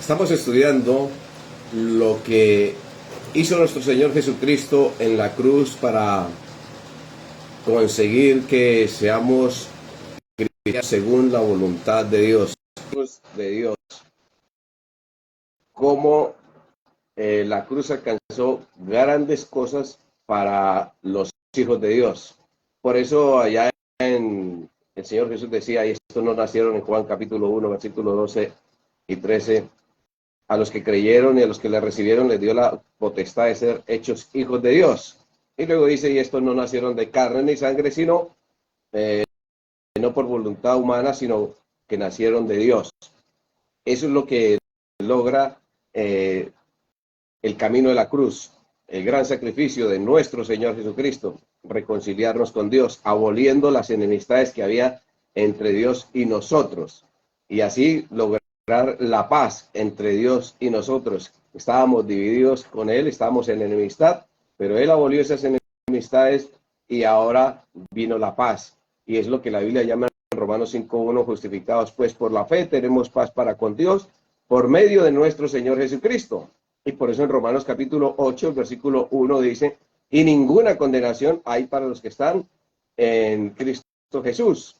Estamos estudiando lo que hizo nuestro Señor Jesucristo en la cruz para conseguir que seamos cristianos según la voluntad de Dios. Cómo la cruz alcanzó grandes cosas para los hijos de Dios. Por eso allá en el Señor Jesús decía, y estos no nacieron en Juan capítulo 1, versículo 12 y 13, a los que creyeron y a los que le recibieron les dio la potestad de ser hechos hijos de Dios. Y luego dice, y estos no nacieron de carne ni sangre, sino no por voluntad humana, sino que nacieron de Dios. Eso es lo que logra el camino de la cruz, el gran sacrificio de nuestro Señor Jesucristo, reconciliarnos con Dios, aboliendo las enemistades que había entre Dios y nosotros, y así lograr la paz entre Dios y nosotros. Estábamos divididos con Él, estábamos en enemistad, pero Él abolió esas enemistades y ahora vino la paz. Y es lo que la Biblia llama en Romanos 5:1, justificados pues por la fe, tenemos paz para con Dios por medio de nuestro Señor Jesucristo. Y por eso en Romanos capítulo 8, el versículo 1 dice, y ninguna condenación hay para los que están en Cristo Jesús.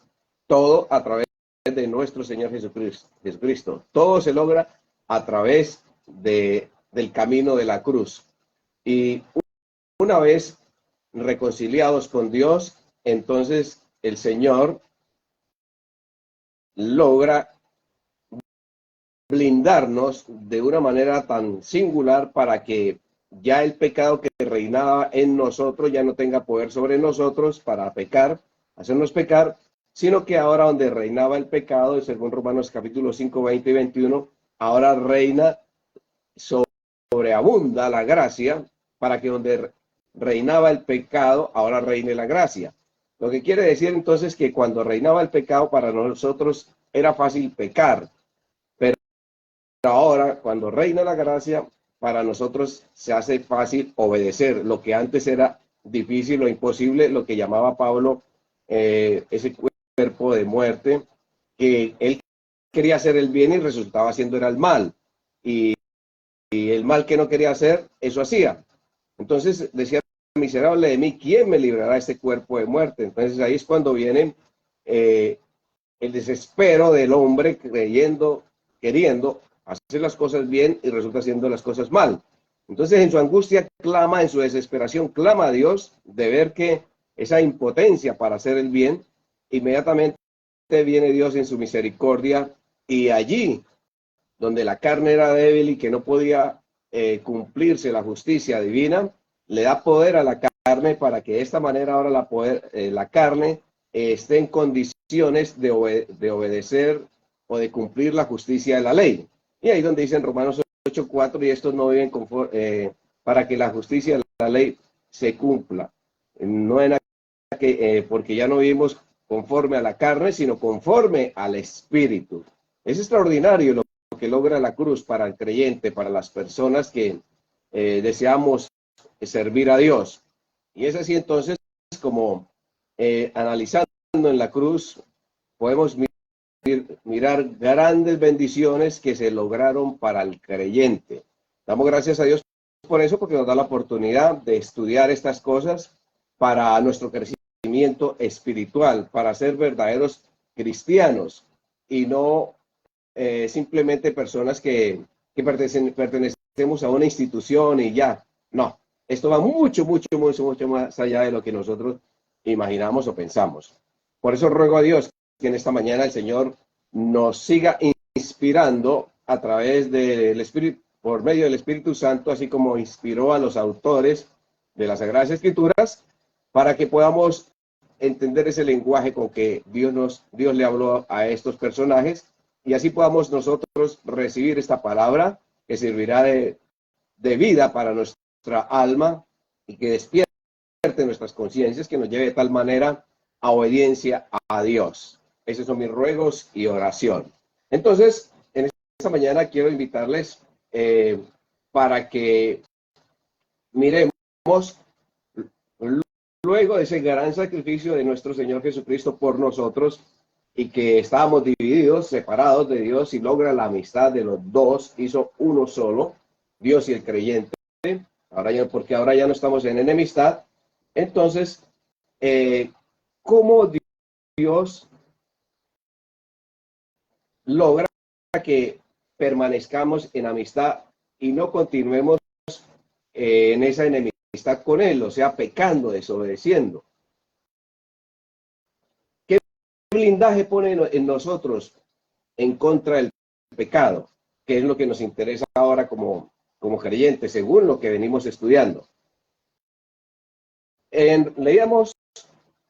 Todo a través de nuestro Señor Jesucristo. Todo se logra a través del camino de la cruz. Y una vez reconciliados con Dios, entonces el Señor logra blindarnos de una manera tan singular para que ya el pecado que reinaba en nosotros ya no tenga poder sobre nosotros para pecar, hacernos pecar, sino que ahora donde reinaba el pecado, según Romanos capítulo 5, 20 y 21, ahora reina, sobreabunda la gracia, para que donde reinaba el pecado, ahora reine la gracia. Lo que quiere decir entonces que cuando reinaba el pecado para nosotros era fácil pecar, pero ahora cuando reina la gracia, para nosotros se hace fácil obedecer, lo que antes era difícil o imposible, lo que llamaba Pablo ese cuerpo de muerte, que él quería hacer el bien y resultaba haciendo era el mal, y el mal que no quería hacer, eso hacía. Entonces decía, miserable de mí, ¿quién me librará de este cuerpo de muerte? Entonces ahí es cuando viene el desespero del hombre queriendo hacer las cosas bien y resulta haciendo las cosas mal. Entonces en su angustia clama, en su desesperación clama a Dios de ver que esa impotencia para hacer el bien, inmediatamente viene Dios en su misericordia y allí donde la carne era débil y que no podía cumplirse la justicia divina, le da poder a la carne para que de esta manera ahora la carne esté en condiciones de obedecer o de cumplir la justicia de la ley. Y ahí donde dice en Romanos 8:4, y estos no viven para que la justicia de la ley se cumpla. No en porque ya no vivimos conforme a la carne, sino conforme al Espíritu. Es extraordinario lo que logra la cruz para el creyente, para las personas que deseamos servir a Dios. Y es así entonces como analizando en la cruz podemos mirar grandes bendiciones que se lograron para el creyente. Damos gracias a Dios por eso, porque nos da la oportunidad de estudiar estas cosas para nuestro crecimiento espiritual, para ser verdaderos cristianos y no simplemente personas que pertenecemos a una institución y ya. No, esto va mucho más allá de lo que nosotros imaginamos o pensamos. Por eso ruego a Dios que en esta mañana el Señor nos siga inspirando a través del Espíritu, por medio del Espíritu Santo, así como inspiró a los autores de las Sagradas Escrituras, para que podamos entender ese lenguaje con que Dios le habló a estos personajes, y así podamos nosotros recibir esta palabra que servirá de vida para nuestra alma y que despierte nuestras conciencias, que nos lleve de tal manera a obediencia a Dios. Esos son mis ruegos y oración. Entonces, en esta mañana quiero invitarles para que miremos luego de ese gran sacrificio de nuestro Señor Jesucristo por nosotros, y que estábamos divididos, separados de Dios, y logra la amistad de los dos, hizo uno solo, Dios y el creyente. Ahora ya, porque ahora ya no estamos en enemistad. Entonces, ¿cómo Dios logra que permanezcamos en amistad y no continuemos en esa enemistad con Él, o sea, pecando, desobedeciendo? ¿Qué blindaje pone en nosotros en contra del pecado? Que es lo que nos interesa ahora como creyentes, según lo que venimos estudiando. Leíamos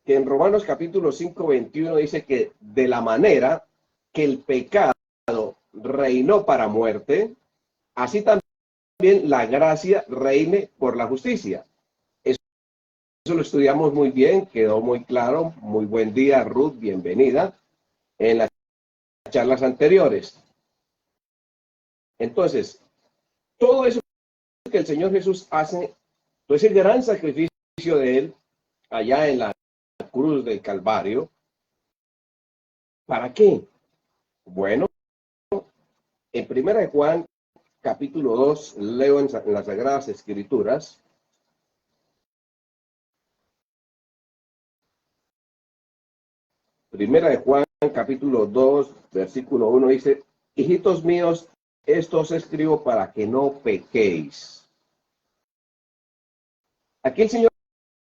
que en Romanos capítulo 5, 21 dice que de la manera que el pecado reinó para muerte, así también la gracia reine por la justicia. Eso lo estudiamos muy bien, quedó muy claro. Muy buen día, Ruth, bienvenida en las charlas anteriores. Entonces, todo eso que el Señor Jesús hace, todo ese gran sacrificio de Él allá en la cruz del Calvario, ¿para qué? Bueno, en 1 Juan capítulo 2, leo en las Sagradas Escrituras. Primera de Juan, capítulo 2, versículo 1, dice: hijitos míos, esto os escribo para que no pequéis. Aquí el Señor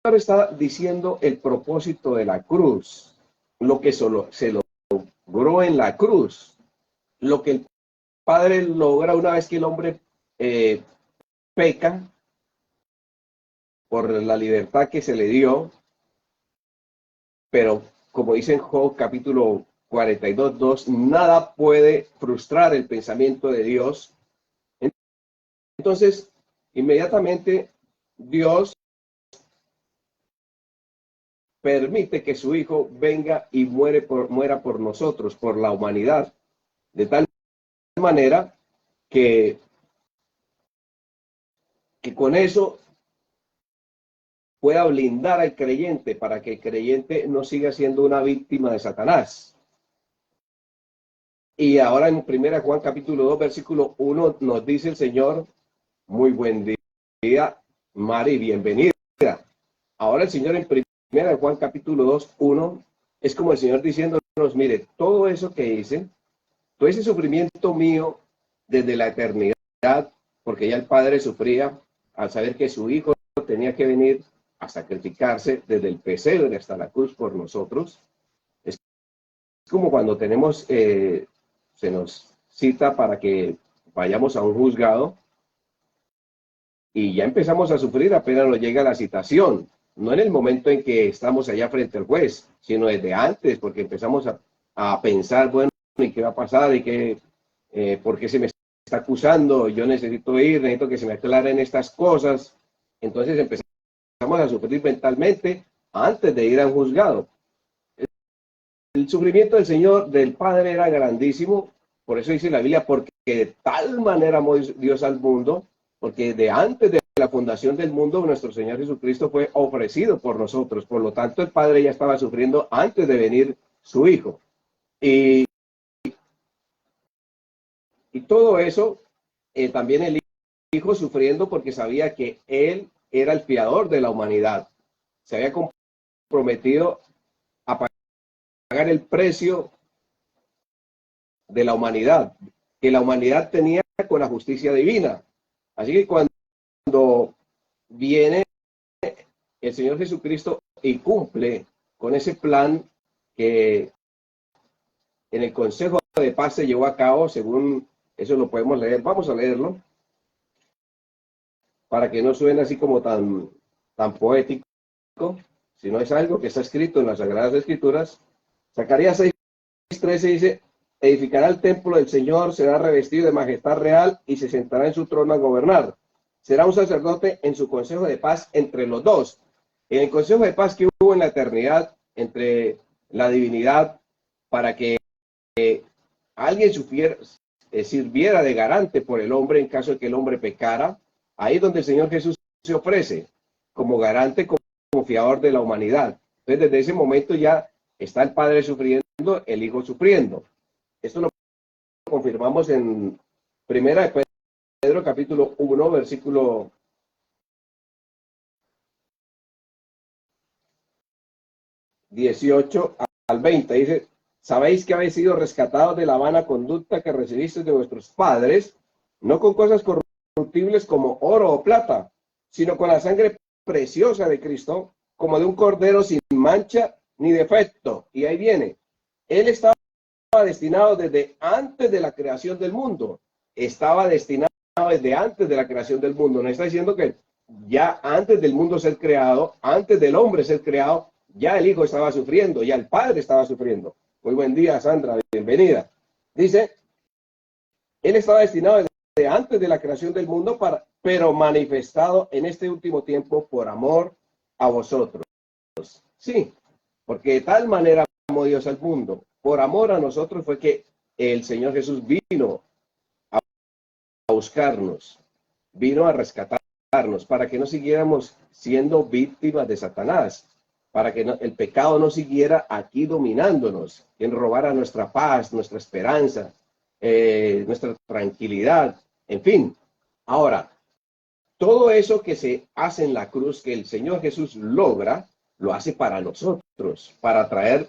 está diciendo el propósito de la cruz, lo que se logró en la cruz, lo que el Padre logra una vez que el hombre peca por la libertad que se le dio, pero como dice en Job capítulo 42, 2, nada puede frustrar el pensamiento de Dios. Entonces, inmediatamente Dios permite que su Hijo venga y muera por nosotros, por la humanidad, de tal manera que con eso pueda blindar al creyente para que el creyente no siga siendo una víctima de Satanás. Y ahora en 1 Juan capítulo 2, versículo 1 nos dice el Señor: muy buen día, Mari, bienvenida. Ahora el Señor en 1 Juan capítulo 2, 1 es como el Señor diciéndonos: mire, todo eso que hice, todo ese sufrimiento mío desde la eternidad, porque ya el Padre sufría al saber que su Hijo tenía que venir a sacrificarse desde el pesebre hasta la cruz por nosotros. Es como cuando tenemos, se nos cita para que vayamos a un juzgado y ya empezamos a sufrir apenas nos llega la citación, no en el momento en que estamos allá frente al juez, sino desde antes, porque empezamos a pensar, bueno, ¿y qué va a pasar? ¿Y qué, por qué se me está acusando? Yo necesito ir, necesito que se me aclaren estas cosas. Entonces empezamos a sufrir mentalmente antes de ir a un juzgado. El sufrimiento del Señor, del Padre, era grandísimo. Por eso dice la Biblia: porque de tal manera amó Dios al mundo, porque de antes de la fundación del mundo, nuestro Señor Jesucristo fue ofrecido por nosotros. Por lo tanto, el Padre ya estaba sufriendo antes de venir su Hijo. Y todo eso, también el Hijo sufriendo porque sabía que Él era el fiador de la humanidad. Se había comprometido a pagar el precio de la humanidad, que la humanidad tenía con la justicia divina. Así que cuando viene el Señor Jesucristo y cumple con ese plan que en el Consejo de Paz se llevó a cabo, según eso lo podemos leer, vamos a leerlo, para que no suene así como tan poético, sino es algo que está escrito en las Sagradas Escrituras. Zacarías 6:13 dice: edificará el templo del Señor, será revestido de majestad real y se sentará en su trono a gobernar. Será un sacerdote en su consejo de paz entre los dos. En el consejo de paz que hubo en la eternidad entre la divinidad, para que alguien sirviera de garante por el hombre en caso de que el hombre pecara, ahí es donde el Señor Jesús se ofrece como garante, como fiador de la humanidad. Entonces, desde ese momento ya está el Padre sufriendo mundo, el Hijo sufriendo. Esto lo confirmamos en Primera de Pedro, capítulo 1, versículo 18 al 20. Dice, sabéis que habéis sido rescatados de la vana conducta que recibisteis de vuestros padres, no con cosas corruptibles como oro o plata, sino con la sangre preciosa de Cristo, como de un cordero sin mancha ni defecto. Y ahí viene, él estaba destinado desde antes de la creación del mundo, estaba destinado desde antes de la creación del mundo. No está diciendo que ya antes del mundo ser creado, antes del hombre ser creado, ya el Hijo estaba sufriendo, ya el Padre estaba sufriendo. Muy buen día, Sandra, bienvenida. Dice, él estaba destinado desde antes de la creación del mundo, pero manifestado en este último tiempo por amor a vosotros. Sí, porque de tal manera amó Dios al mundo, por amor a nosotros fue que el Señor Jesús vino a buscarnos, vino a rescatarnos, para que no siguiéramos siendo víctimas de Satanás, para que el pecado no siguiera aquí dominándonos, en robara nuestra paz, nuestra esperanza, nuestra tranquilidad, en fin. Ahora, todo eso que se hace en la cruz, que el Señor Jesús logra, lo hace para nosotros, para traer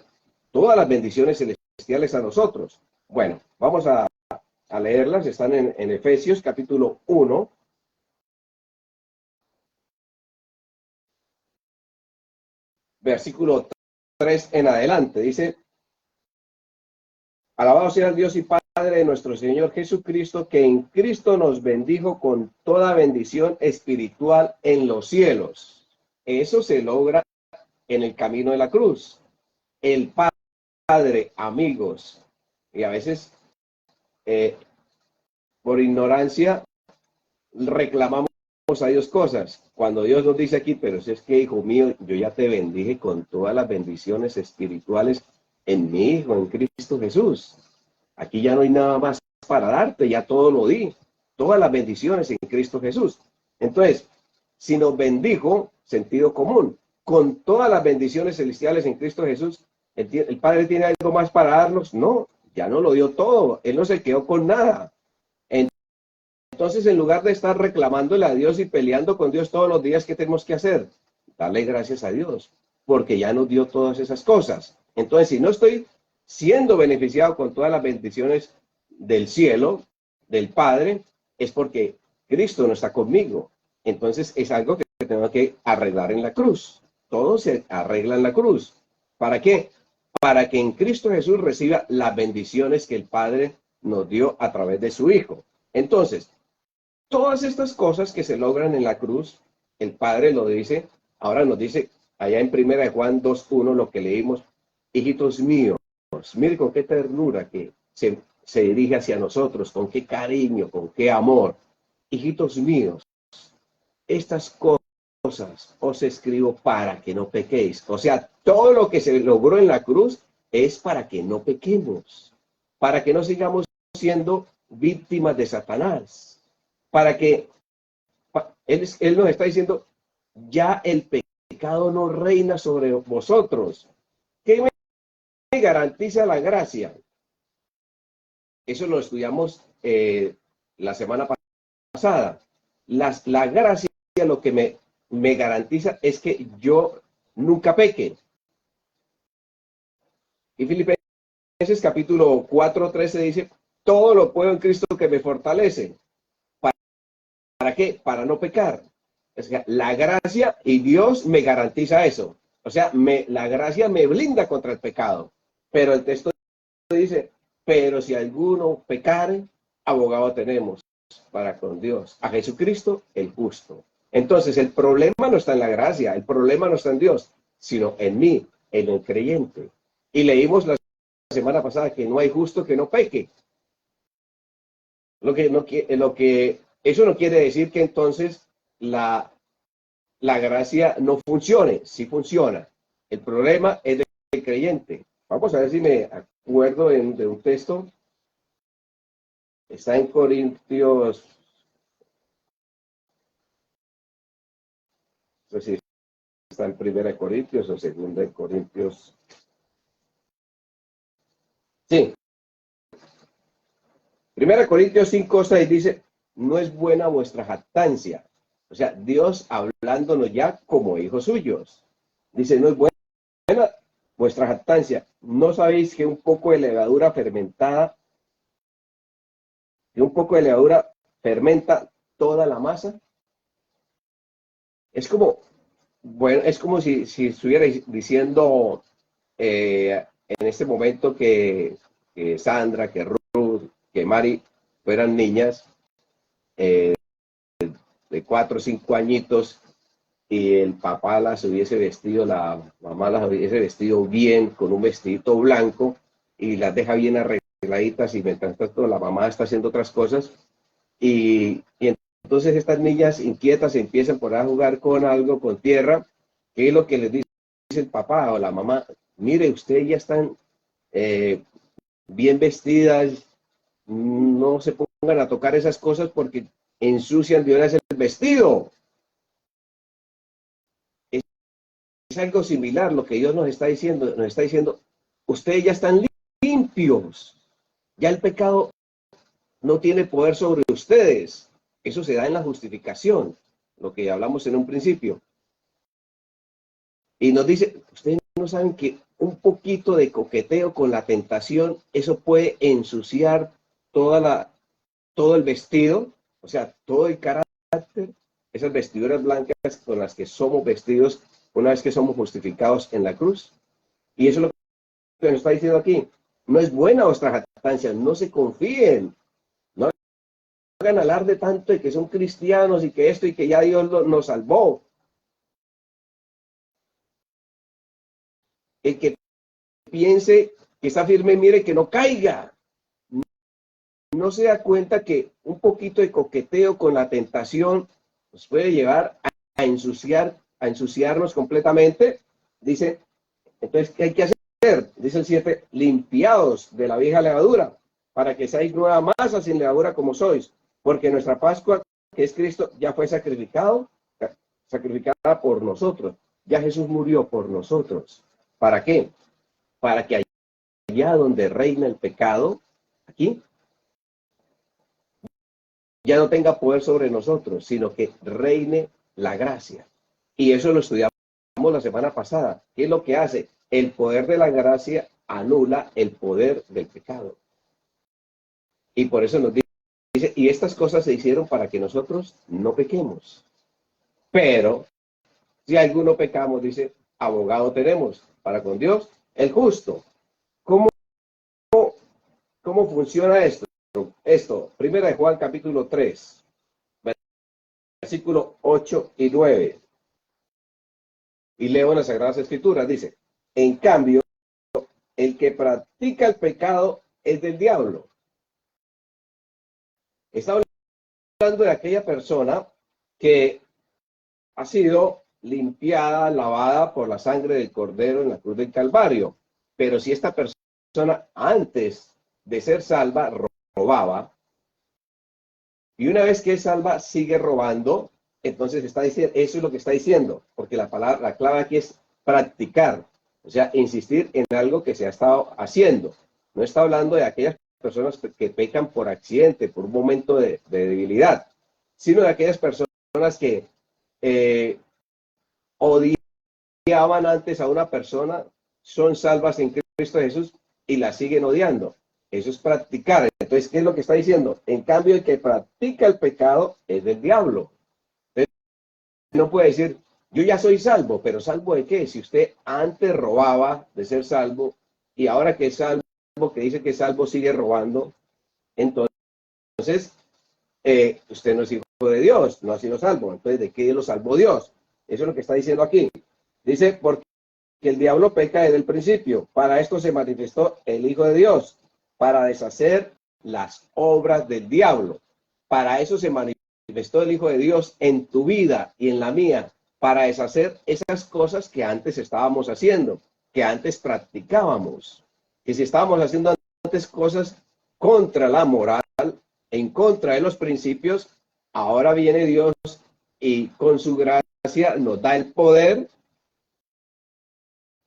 todas las bendiciones celestiales a nosotros. Bueno, vamos a leerlas, están en Efesios capítulo 1, versículo 3 en adelante. Dice, alabado sea Dios y Padre de nuestro Señor Jesucristo, que en Cristo nos bendijo con toda bendición espiritual en los cielos. Eso se logra en el camino de la cruz. El Padre, amigos, y a veces por ignorancia reclamamos a Dios cosas. Cuando Dios nos dice aquí, pero si es que, hijo mío, yo ya te bendije con todas las bendiciones espirituales en mi Hijo, en Cristo Jesús. Aquí ya no hay nada más para darte, ya todo lo di. Todas las bendiciones en Cristo Jesús. Entonces, si nos bendijo, sentido común, con todas las bendiciones celestiales en Cristo Jesús, ¿el Padre tiene algo más para darnos? No, ya no lo dio todo. Él no se quedó con nada. Entonces, en lugar de estar reclamándole a Dios y peleando con Dios todos los días, ¿qué tenemos que hacer? Darle gracias a Dios, porque ya nos dio todas esas cosas. Entonces, si no estoy siendo beneficiado con todas las bendiciones del cielo, del Padre, es porque Cristo no está conmigo. Entonces, es algo que tengo que arreglar en la cruz. Todo se arregla en la cruz. ¿Para qué? Para que en Cristo Jesús reciba las bendiciones que el Padre nos dio a través de su Hijo. Entonces, todas estas cosas que se logran en la cruz, el Padre lo dice, ahora nos dice allá en 1 Juan 2:1 lo que leímos, hijitos míos, mire con qué ternura que se dirige hacia nosotros, con qué cariño, con qué amor. Hijitos míos, estas cosas os escribo para que no pequéis. O sea, todo lo que se logró en la cruz es para que no pequemos, para que no sigamos siendo víctimas de Satanás, para que él nos está diciendo, ya el pecado no reina sobre vosotros. ¿Qué me garantiza la gracia? Eso lo estudiamos la semana pasada. La gracia lo que me garantiza es que yo nunca peque. Y Filipenses capítulo 4:13 dice, todo lo puedo en Cristo que me fortalece. ¿Para qué? Para no pecar. O sea, la gracia y Dios me garantiza eso. O sea, la gracia me blinda contra el pecado. Pero el texto dice, pero si alguno pecare, abogado tenemos para con Dios, a Jesucristo el justo. Entonces, el problema no está en la gracia, el problema no está en Dios, sino en mí, en el creyente. Y leímos la semana pasada que no hay justo que no peque. Eso no quiere decir que entonces la gracia no funcione, sí funciona. El problema es del creyente. Vamos a ver si me acuerdo de un texto. Está en Corintios, no sé si está en 1 Corintios o 2 Corintios. Sí. 1 Corintios 5:6 dice, no es buena vuestra jactancia. O sea, Dios hablándonos ya como hijos suyos. Dice, no es buena vuestra jactancia. ¿No sabéis que un poco de levadura fermentada, fermenta toda la masa? Es como, bueno, es como si estuviera diciendo en este momento que Sandra, que Ruth, que Mari fueran niñas de 4 o 5 añitos y el papá las hubiese vestido, la mamá las hubiese vestido bien, con un vestidito blanco y las deja bien arregladitas y mientras tanto la mamá está haciendo otras cosas y entonces estas niñas inquietas empiezan por a jugar con algo, con tierra, que es lo que les dice el papá o la mamá, mire, ustedes ya están bien vestidas, no se pongan a tocar esas cosas porque ensucian de una vez el vestido. Es algo similar lo que Dios nos está diciendo, ustedes ya están limpios, ya el pecado no tiene poder sobre ustedes. Eso se da en la justificación, lo que hablamos en un principio. Y nos dice, ustedes no saben que un poquito de coqueteo con la tentación, eso puede ensuciar todo el vestido, o sea, todo el carácter, esas vestiduras blancas con las que somos vestidos una vez que somos justificados en la cruz. Y eso es lo que nos está diciendo aquí. No es buena vuestra jactancia, no se confíen, no hagan alarde tanto de que son cristianos y que esto y que ya Dios nos salvó. El que piense que está firme, mire que no caiga. No se da cuenta que un poquito de coqueteo con la tentación nos puede llevar a ensuciarnos completamente. Dice, entonces, ¿qué hay que hacer? Dice el 7, limpiados de la vieja levadura, para que seáis nueva masa sin levadura como sois, porque nuestra Pascua, que es Cristo, ya fue sacrificada por nosotros. Ya Jesús murió por nosotros. ¿Para qué? Para que allá donde reina el pecado, aquí, ya no tenga poder sobre nosotros, sino que reine la gracia. Y eso lo estudiamos la semana pasada. ¿Qué es lo que hace? El poder de la gracia anula el poder del pecado. Y por eso nos dice, y estas cosas se hicieron para que nosotros no pequemos. Pero, si alguno pecamos, dice, abogado tenemos para con Dios, el justo. ¿Cómo funciona esto? Primera de Juan capítulo 3, versículo 8 y 9. Y leo en las Sagradas Escrituras, dice, en cambio, el que practica el pecado es del diablo. Está hablando de aquella persona que ha sido limpiada, lavada por la sangre del Cordero en la cruz del Calvario. Pero si esta persona antes de ser salva robaba, y una vez que es salva sigue robando, entonces está diciendo, eso es lo que está diciendo, porque la clave aquí es practicar, o sea, insistir en algo que se ha estado haciendo. No está hablando de aquellas personas que pecan por accidente, por un momento de debilidad, sino de aquellas personas que odiaban antes a una persona, son salvas en Cristo Jesús y la siguen odiando. Eso es practicar. Entonces, ¿qué es lo que está diciendo? En cambio, el que practica el pecado es del diablo. Entonces, no puede decir, yo ya soy salvo, pero ¿salvo de qué? Si usted antes robaba de ser salvo y ahora que es salvo, que dice que es salvo, sigue robando, entonces usted no es hijo de Dios, no ha sido salvo. Entonces, ¿de qué lo salvó Dios? Eso es lo que está diciendo aquí. Dice, porque el diablo peca desde el principio. Para esto se manifestó el Hijo de Dios, para deshacer las obras del diablo. Para eso se manifestó el Hijo de Dios en tu vida y en la mía, para deshacer esas cosas que antes estábamos haciendo, que antes practicábamos. Que si estábamos haciendo antes cosas contra la moral, en contra de los principios, ahora viene Dios y con su gracia nos da el poder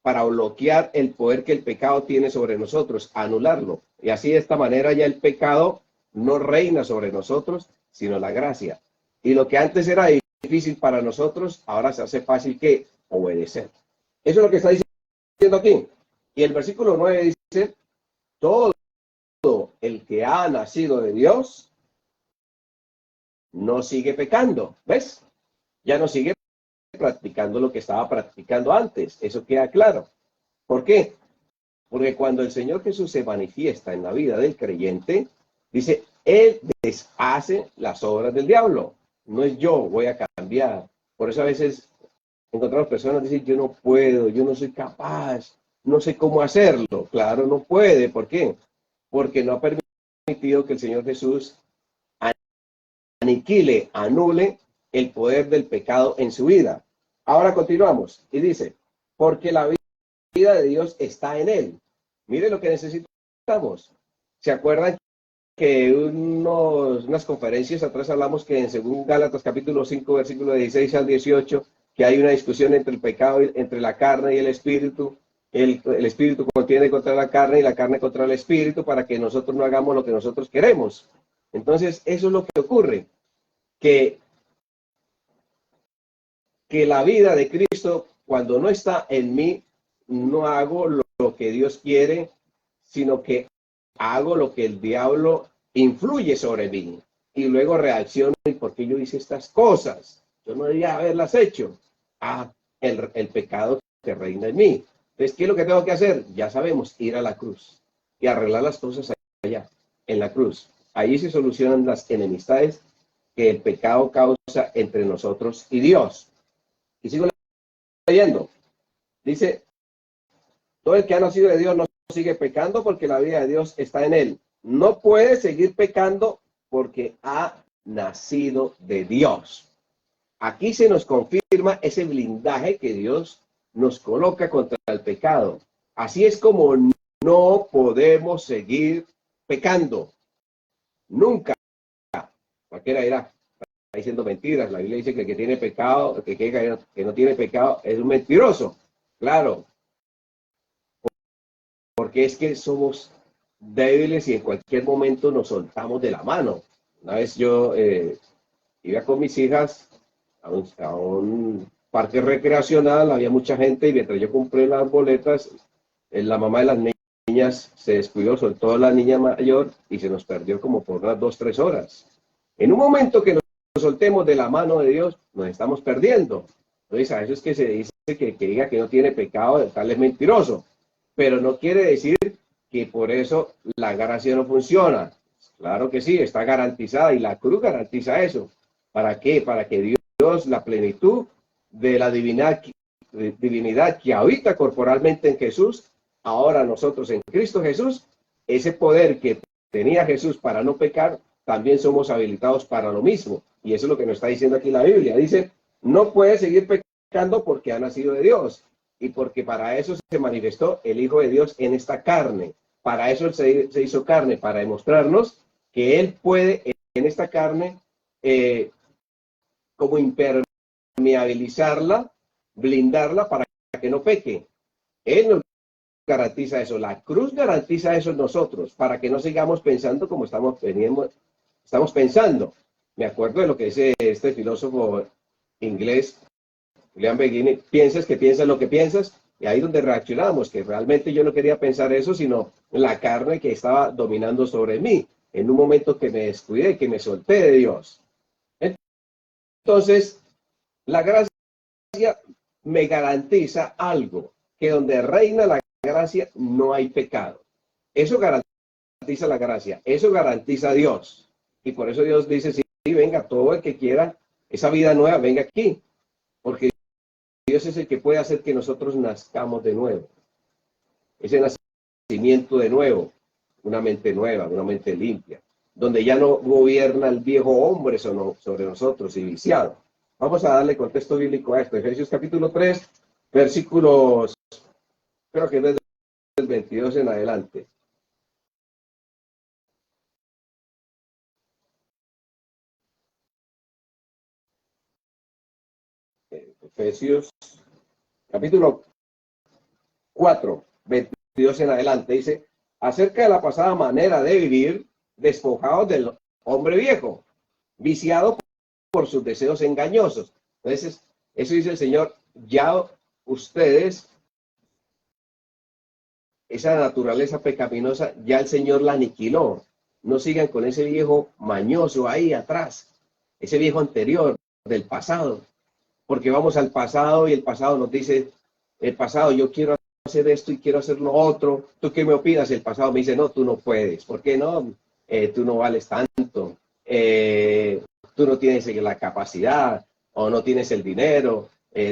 para bloquear el poder que el pecado tiene sobre nosotros, anularlo. Y así de esta manera ya el pecado no reina sobre nosotros, sino la gracia. Y lo que antes era difícil para nosotros, ahora se hace fácil que obedecer. Eso es lo que está diciendo aquí. Y el versículo 9 dice, todo el que ha nacido de Dios no sigue pecando. ¿Ves? Ya no sigue practicando lo que estaba practicando antes. Eso queda claro. ¿Por qué? Porque cuando el Señor Jesús se manifiesta en la vida del creyente, dice, Él deshace las obras del diablo. No es yo, voy a cambiar. Por eso a veces encontramos personas que dicen, yo no puedo, yo no soy capaz, no sé cómo hacerlo. Claro, no puede. ¿Por qué? Porque no ha permitido que el Señor Jesús aniquile, anule el poder del pecado en su vida. Ahora continuamos y dice, porque la vida de Dios está en él. Mire lo que necesitamos. ¿Se acuerdan que unas conferencias atrás hablamos que en según Gálatas capítulo 5, versículo 16 al 18, que hay una discusión entre el pecado, entre la carne y el espíritu? El espíritu contiene contra la carne y la carne contra el espíritu para que nosotros no hagamos lo que nosotros queremos. Entonces, eso es lo que ocurre, que la vida de Cristo, cuando no está en mí, no hago lo que Dios quiere, sino que hago lo que el diablo influye sobre mí. Y luego reacciono, ¿y por qué yo hice estas cosas? Yo no debía haberlas hecho. Ah, el pecado que reina en mí. Entonces, ¿qué es lo que tengo que hacer? Ya sabemos, ir a la cruz y arreglar las cosas allá, en la cruz. Ahí se solucionan las enemistades que el pecado causa entre nosotros y Dios. Y sigo leyendo. Dice, todo el que ha nacido de Dios no sigue pecando porque la vida de Dios está en él. No puede seguir pecando porque ha nacido de Dios. Aquí se nos confirma ese blindaje que Dios nos coloca contra el pecado. Así es como no podemos seguir pecando. Nunca. Cualquiera dirá, está diciendo mentiras. La Biblia dice que el que tiene pecado, que no tiene pecado, es un mentiroso. Claro, porque es que somos débiles y en cualquier momento nos soltamos de la mano. Una vez yo iba con mis hijas a un parque recreacional, había mucha gente y mientras yo compré las boletas, la mamá de las niñas se descuidó, soltó a la niña mayor y se nos perdió como por unas 2, 3 horas. En un momento que nos soltemos de la mano de Dios, nos estamos perdiendo. Entonces a eso es que se dice que diga que no tiene pecado, tal es mentiroso. Pero no quiere decir que por eso la gracia no funciona. Claro que sí, está garantizada y la cruz garantiza eso. ¿Para qué? Para que Dios, la plenitud de la divinidad que habita corporalmente en Jesús, ahora nosotros en Cristo Jesús, ese poder que tenía Jesús para no pecar, también somos habilitados para lo mismo. Y eso es lo que nos está diciendo aquí la Biblia. Dice, no puede seguir pecando porque ha nacido de Dios y porque para eso se manifestó el Hijo de Dios en esta carne. Para eso se hizo carne, para demostrarnos que Él puede en esta carne como impermeabilizarla, blindarla para que no peque. Él nos garantiza eso. La cruz garantiza eso en nosotros, para que no sigamos pensando como estamos pensando. Me acuerdo de lo que dice este filósofo inglés, William Begini, piensas que piensas lo que piensas, y ahí donde reaccionamos, que realmente yo no quería pensar eso, sino la carne que estaba dominando sobre mí, en un momento que me descuidé, que me solté de Dios. Entonces, la gracia me garantiza algo, que donde reina la gracia no hay pecado. Eso garantiza la gracia, eso garantiza a Dios. Y por eso Dios dice, sí, venga, todo el que quiera esa vida nueva, venga aquí, porque Dios es el que puede hacer que nosotros nazcamos de nuevo. Ese nacimiento de nuevo, una mente nueva, una mente limpia, donde ya no gobierna el viejo hombre sobre nosotros y viciado. Vamos a darle contexto bíblico a esto. Efesios capítulo 3, versículos, creo que desde el 22 en adelante. Efesios capítulo 4, 22 en adelante, dice, acerca de la pasada manera de vivir, despojados del hombre viejo, viciado por sus deseos engañosos. Entonces, eso dice el Señor, ya ustedes, esa naturaleza pecaminosa, ya el Señor la aniquiló. No sigan con ese viejo mañoso ahí atrás, ese viejo anterior del pasado, porque vamos al pasado y el pasado nos dice, el pasado, yo quiero hacer esto y quiero hacer lo otro, ¿tú qué me opinas? El pasado me dice, no, tú no puedes, ¿por qué no? Tú no vales tanto, tú no tienes la capacidad o no tienes el dinero,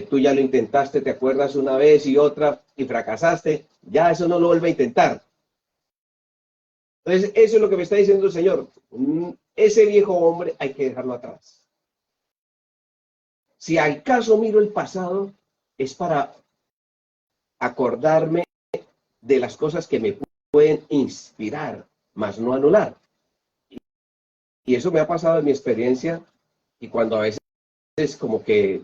tú ya lo intentaste, te acuerdas una vez y otra y fracasaste, ya eso no lo vuelve a intentar. Entonces, eso es lo que me está diciendo el Señor. Ese viejo hombre hay que dejarlo atrás. Si al caso miro el pasado, es para acordarme de las cosas que me pueden inspirar, más no anular. Y eso me ha pasado en mi experiencia, y cuando a veces como que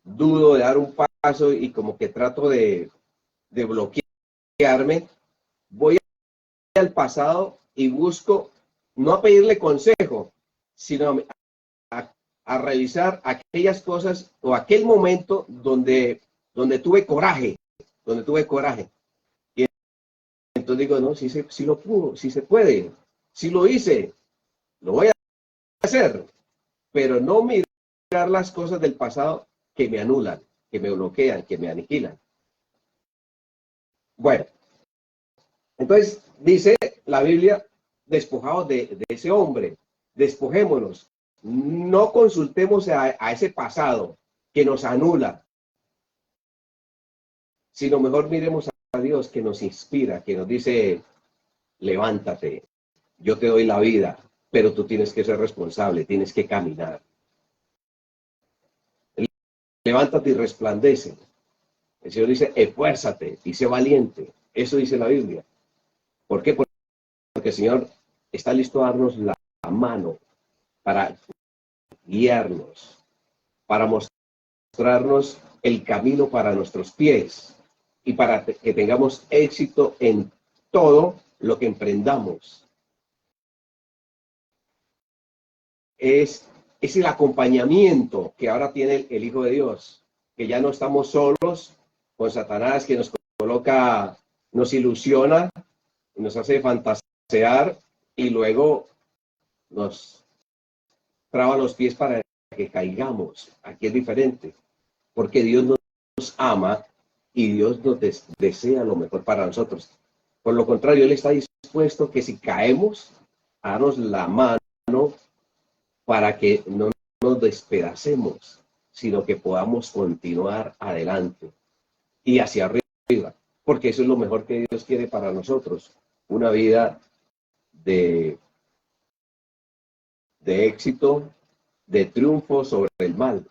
dudo de dar un paso y como que trato de bloquearme, voy al pasado y busco no a pedirle consejo, sino a revisar aquellas cosas o aquel momento donde tuve coraje, Y entonces digo, no, sí lo pudo, sí se puede, sí lo hice, lo voy a hacer, pero no mirar las cosas del pasado que me anulan, que me bloquean, que me aniquilan. Bueno, entonces dice la Biblia, despojados de ese hombre, despojémonos, no consultemos a ese pasado que nos anula, sino mejor miremos a Dios que nos inspira, que nos dice, levántate, yo te doy la vida, pero tú tienes que ser responsable, tienes que caminar. Levántate y resplandece. El Señor dice, esfuérzate y sé valiente. Eso dice la Biblia. ¿Por qué? Porque el Señor está listo a darnos la mano para guiarnos, para mostrarnos el camino para nuestros pies y para que tengamos éxito en todo lo que emprendamos. Es el acompañamiento que ahora tiene el Hijo de Dios, que ya no estamos solos con Satanás, que nos coloca, nos ilusiona, nos hace fantasear y luego nos traba los pies para que caigamos. Aquí es diferente, porque Dios nos ama y Dios nos desea lo mejor para nosotros. Por lo contrario, Él está dispuesto que si caemos, a darnos la mano para que no nos despedacemos, sino que podamos continuar adelante y hacia arriba, porque eso es lo mejor que Dios quiere para nosotros, una vida de éxito, de triunfo sobre el mal,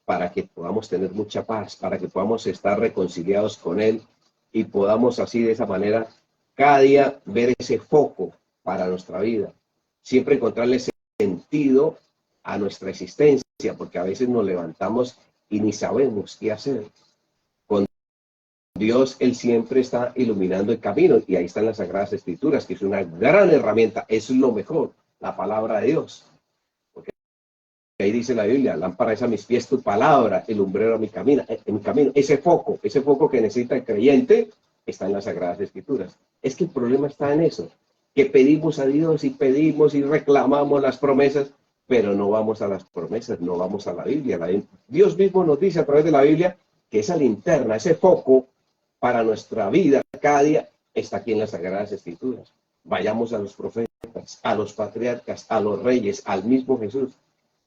para que podamos tener mucha paz, para que podamos estar reconciliados con Él y podamos así de esa manera cada día ver ese foco para nuestra vida, siempre encontrarle sentido a nuestra existencia, porque a veces nos levantamos y ni sabemos qué hacer. Con Dios, Él siempre está iluminando el camino, y ahí están las Sagradas Escrituras, que es una gran herramienta, es lo mejor, la palabra de Dios. Porque ahí dice la Biblia, lámpara es a mis pies tu palabra, el lumbrero a mi camino. Ese foco que necesita el creyente está en las Sagradas Escrituras. Es que el problema está en eso, que pedimos a Dios y pedimos y reclamamos las promesas, pero no vamos a las promesas, no vamos a la Biblia. Dios mismo nos dice a través de la Biblia que esa linterna, ese foco para nuestra vida cada día está aquí en las Sagradas Escrituras. Vayamos a los profetas, a los patriarcas, a los reyes, al mismo Jesús.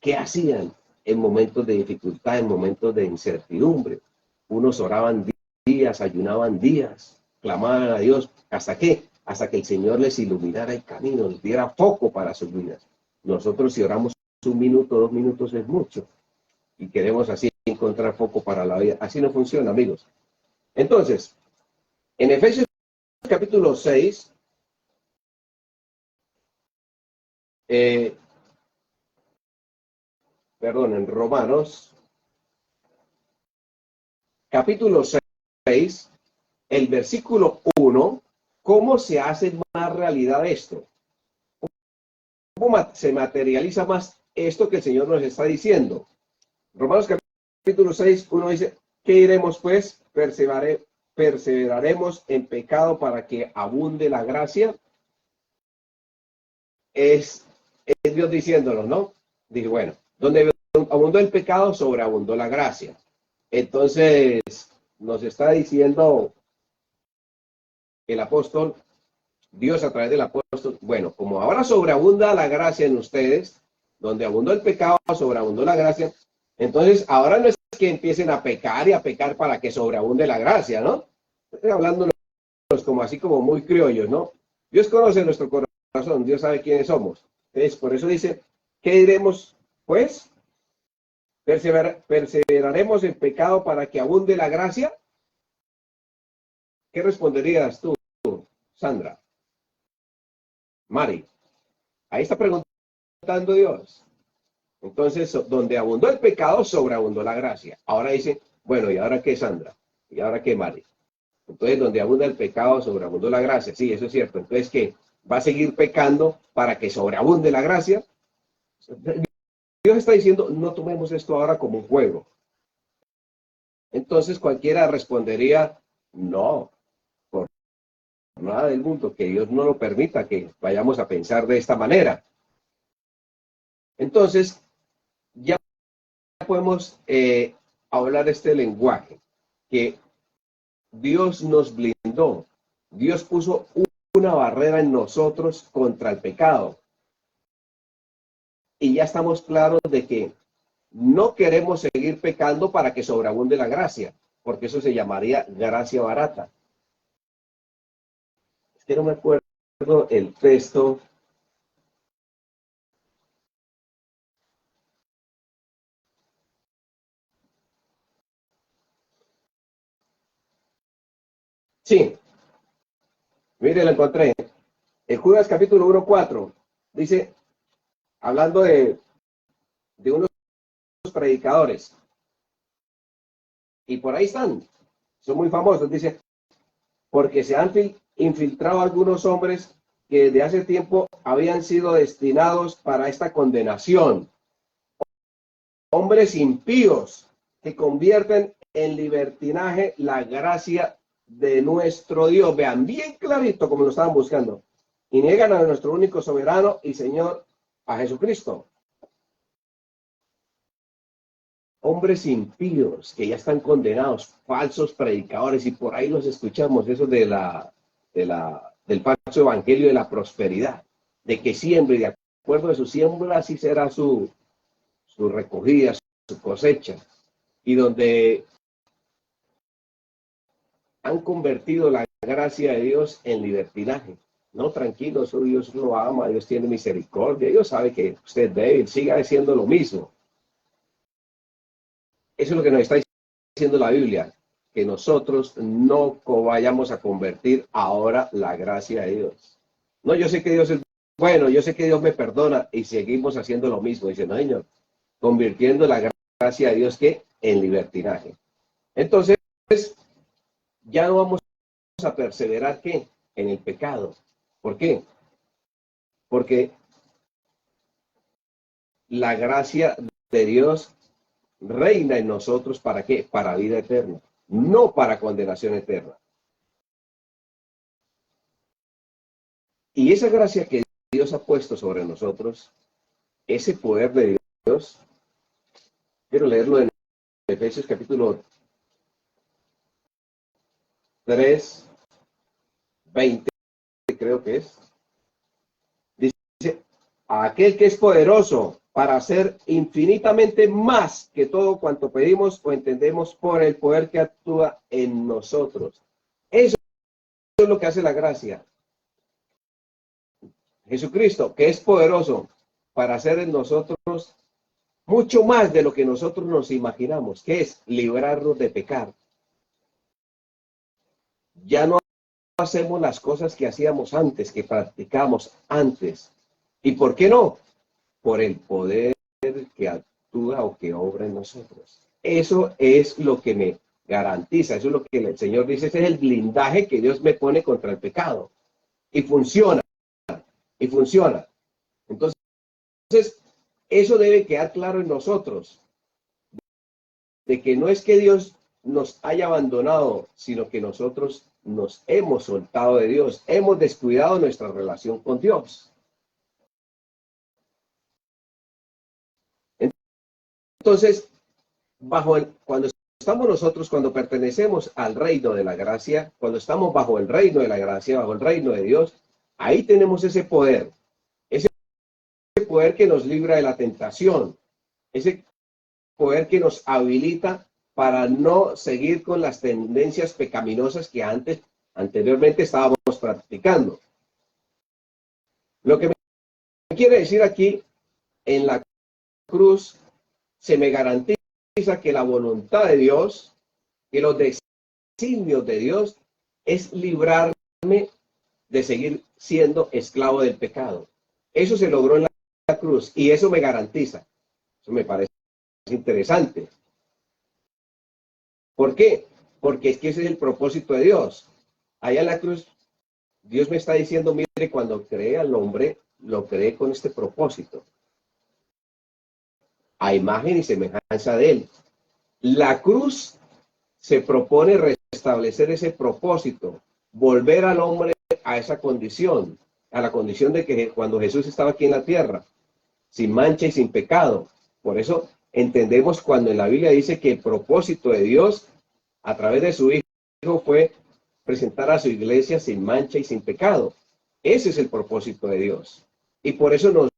¿Qué hacían en momentos de dificultad, en momentos de incertidumbre? Unos oraban días, ayunaban días, clamaban a Dios. ¿Hasta qué? Hasta que el Señor les iluminara el camino, les diera foco para sus vidas. Nosotros, si oramos 1 minuto, 2 minutos, es mucho. Y queremos así encontrar foco para la vida. Así no funciona, amigos. Entonces, en Efesios capítulo 6, en Romanos capítulo 6, el versículo 1, ¿cómo se hace más realidad esto? ¿Cómo se materializa más esto que el Señor nos está diciendo? Romanos capítulo 6, 1 dice, ¿qué iremos pues? Perseveraremos en pecado para que abunde la gracia. Es Dios diciéndolo, ¿no? Dice, bueno, donde abundó el pecado, sobreabundó la gracia. Entonces, nos está diciendo el apóstol, Dios a través del apóstol, bueno, como ahora sobreabunda la gracia en ustedes, donde abundó el pecado, sobreabundó la gracia, entonces ahora no es que empiecen a pecar y a pecar para que sobreabunde la gracia, ¿no? Estoy hablando como así como muy criollos, ¿no? Dios conoce nuestro corazón, Dios sabe quiénes somos. Entonces, por eso dice, ¿qué diremos? Pues, perseveraremos en pecado para que abunde la gracia. ¿Qué responderías tú, Sandra? Mari, ahí está preguntando Dios. Entonces, donde abundó el pecado, sobreabundó la gracia. Ahora dice, bueno, ¿y ahora qué, Sandra? ¿Y ahora qué, Mari? Entonces, donde abunda el pecado, sobreabundó la gracia. Sí, eso es cierto. Entonces, ¿qué? ¿Va a seguir pecando para que sobreabunde la gracia? Dios está diciendo, no tomemos esto ahora como un juego. Entonces, cualquiera respondería, no, por nada del mundo, que Dios no lo permita que vayamos a pensar de esta manera. Entonces, ya podemos hablar este lenguaje, que Dios nos blindó. Dios puso una barrera en nosotros contra el pecado. Y ya estamos claros de que no queremos seguir pecando para que sobreabunde la gracia, porque eso se llamaría gracia barata. Es que no me acuerdo el texto. Sí, mire, lo encontré. En Judas capítulo 1:4 dice, hablando de unos predicadores, y por ahí están, son muy famosos, dice, porque se han infiltrado algunos hombres que de hace tiempo habían sido destinados para esta condenación. Hombres impíos que convierten en libertinaje la gracia de nuestro Dios. Vean, bien clarito como lo estaban buscando. Y niegan a nuestro único soberano y Señor, a Jesucristo. Hombres impíos que ya están condenados, falsos predicadores, y por ahí los escuchamos, eso del falso evangelio de la prosperidad, de que siembre, de acuerdo a su siembra, así será su recogida, su cosecha, y donde han convertido la gracia de Dios en libertinaje. No, tranquilo, eso Dios lo ama, Dios tiene misericordia, Dios sabe que usted es débil, siga haciendo lo mismo. Eso es lo que nos está diciendo la Biblia, que nosotros no vayamos a convertir ahora la gracia de Dios. No, yo sé que Dios es bueno, yo sé que Dios me perdona y seguimos haciendo lo mismo. Dice, no, Señor, convirtiendo la gracia de Dios que en libertinaje. Entonces, ya no vamos a perseverar ¿qué? En el pecado. ¿Por qué? Porque la gracia de Dios reina en nosotros ¿para qué? Para vida eterna, no para condenación eterna. Y esa gracia que Dios ha puesto sobre nosotros, ese poder de Dios, quiero leerlo en Efesios capítulo 3, 20, creo que es. Dice, a aquel que es poderoso para hacer infinitamente más que todo cuanto pedimos o entendemos por el poder que actúa en nosotros. Eso es lo que hace la gracia. Jesucristo, que es poderoso para hacer en nosotros mucho más de lo que nosotros nos imaginamos, que es librarnos de pecar. Ya no hacemos las cosas que hacíamos antes, que practicamos antes. ¿Y por qué no? Por el poder que actúa o que obra en nosotros. Eso es lo que me garantiza. Eso es lo que el Señor dice, ese es el blindaje que Dios me pone contra el pecado. Y funciona, y funciona. Entonces, eso debe quedar claro en nosotros, de que no es que Dios nos haya abandonado, sino que nosotros nos hemos soltado de Dios, hemos descuidado nuestra relación con Dios. Entonces, cuando estamos nosotros, cuando pertenecemos al reino de la gracia, cuando estamos bajo el reino de la gracia, bajo el reino de Dios, ahí tenemos ese poder que nos libra de la tentación, ese poder que nos habilita para no seguir con las tendencias pecaminosas que anteriormente estábamos practicando. Lo que me quiere decir aquí, en la cruz se me garantiza que la voluntad de Dios, que los designios de Dios es librarme de seguir siendo esclavo del pecado. Eso se logró en la cruz y eso me garantiza. Eso me parece interesante. ¿Por qué? Porque es que ese es el propósito de Dios. Allá en la cruz, Dios me está diciendo, mire, cuando creé al hombre, lo creé con este propósito, a imagen y semejanza de él. La cruz se propone restablecer ese propósito, volver al hombre a esa condición, a la condición de que cuando Jesús estaba aquí en la tierra, sin mancha y sin pecado. Por eso entendemos cuando en la Biblia dice que el propósito de Dios a través de su Hijo fue presentar a su iglesia sin mancha y sin pecado. Ese es el propósito de Dios. Y por eso nos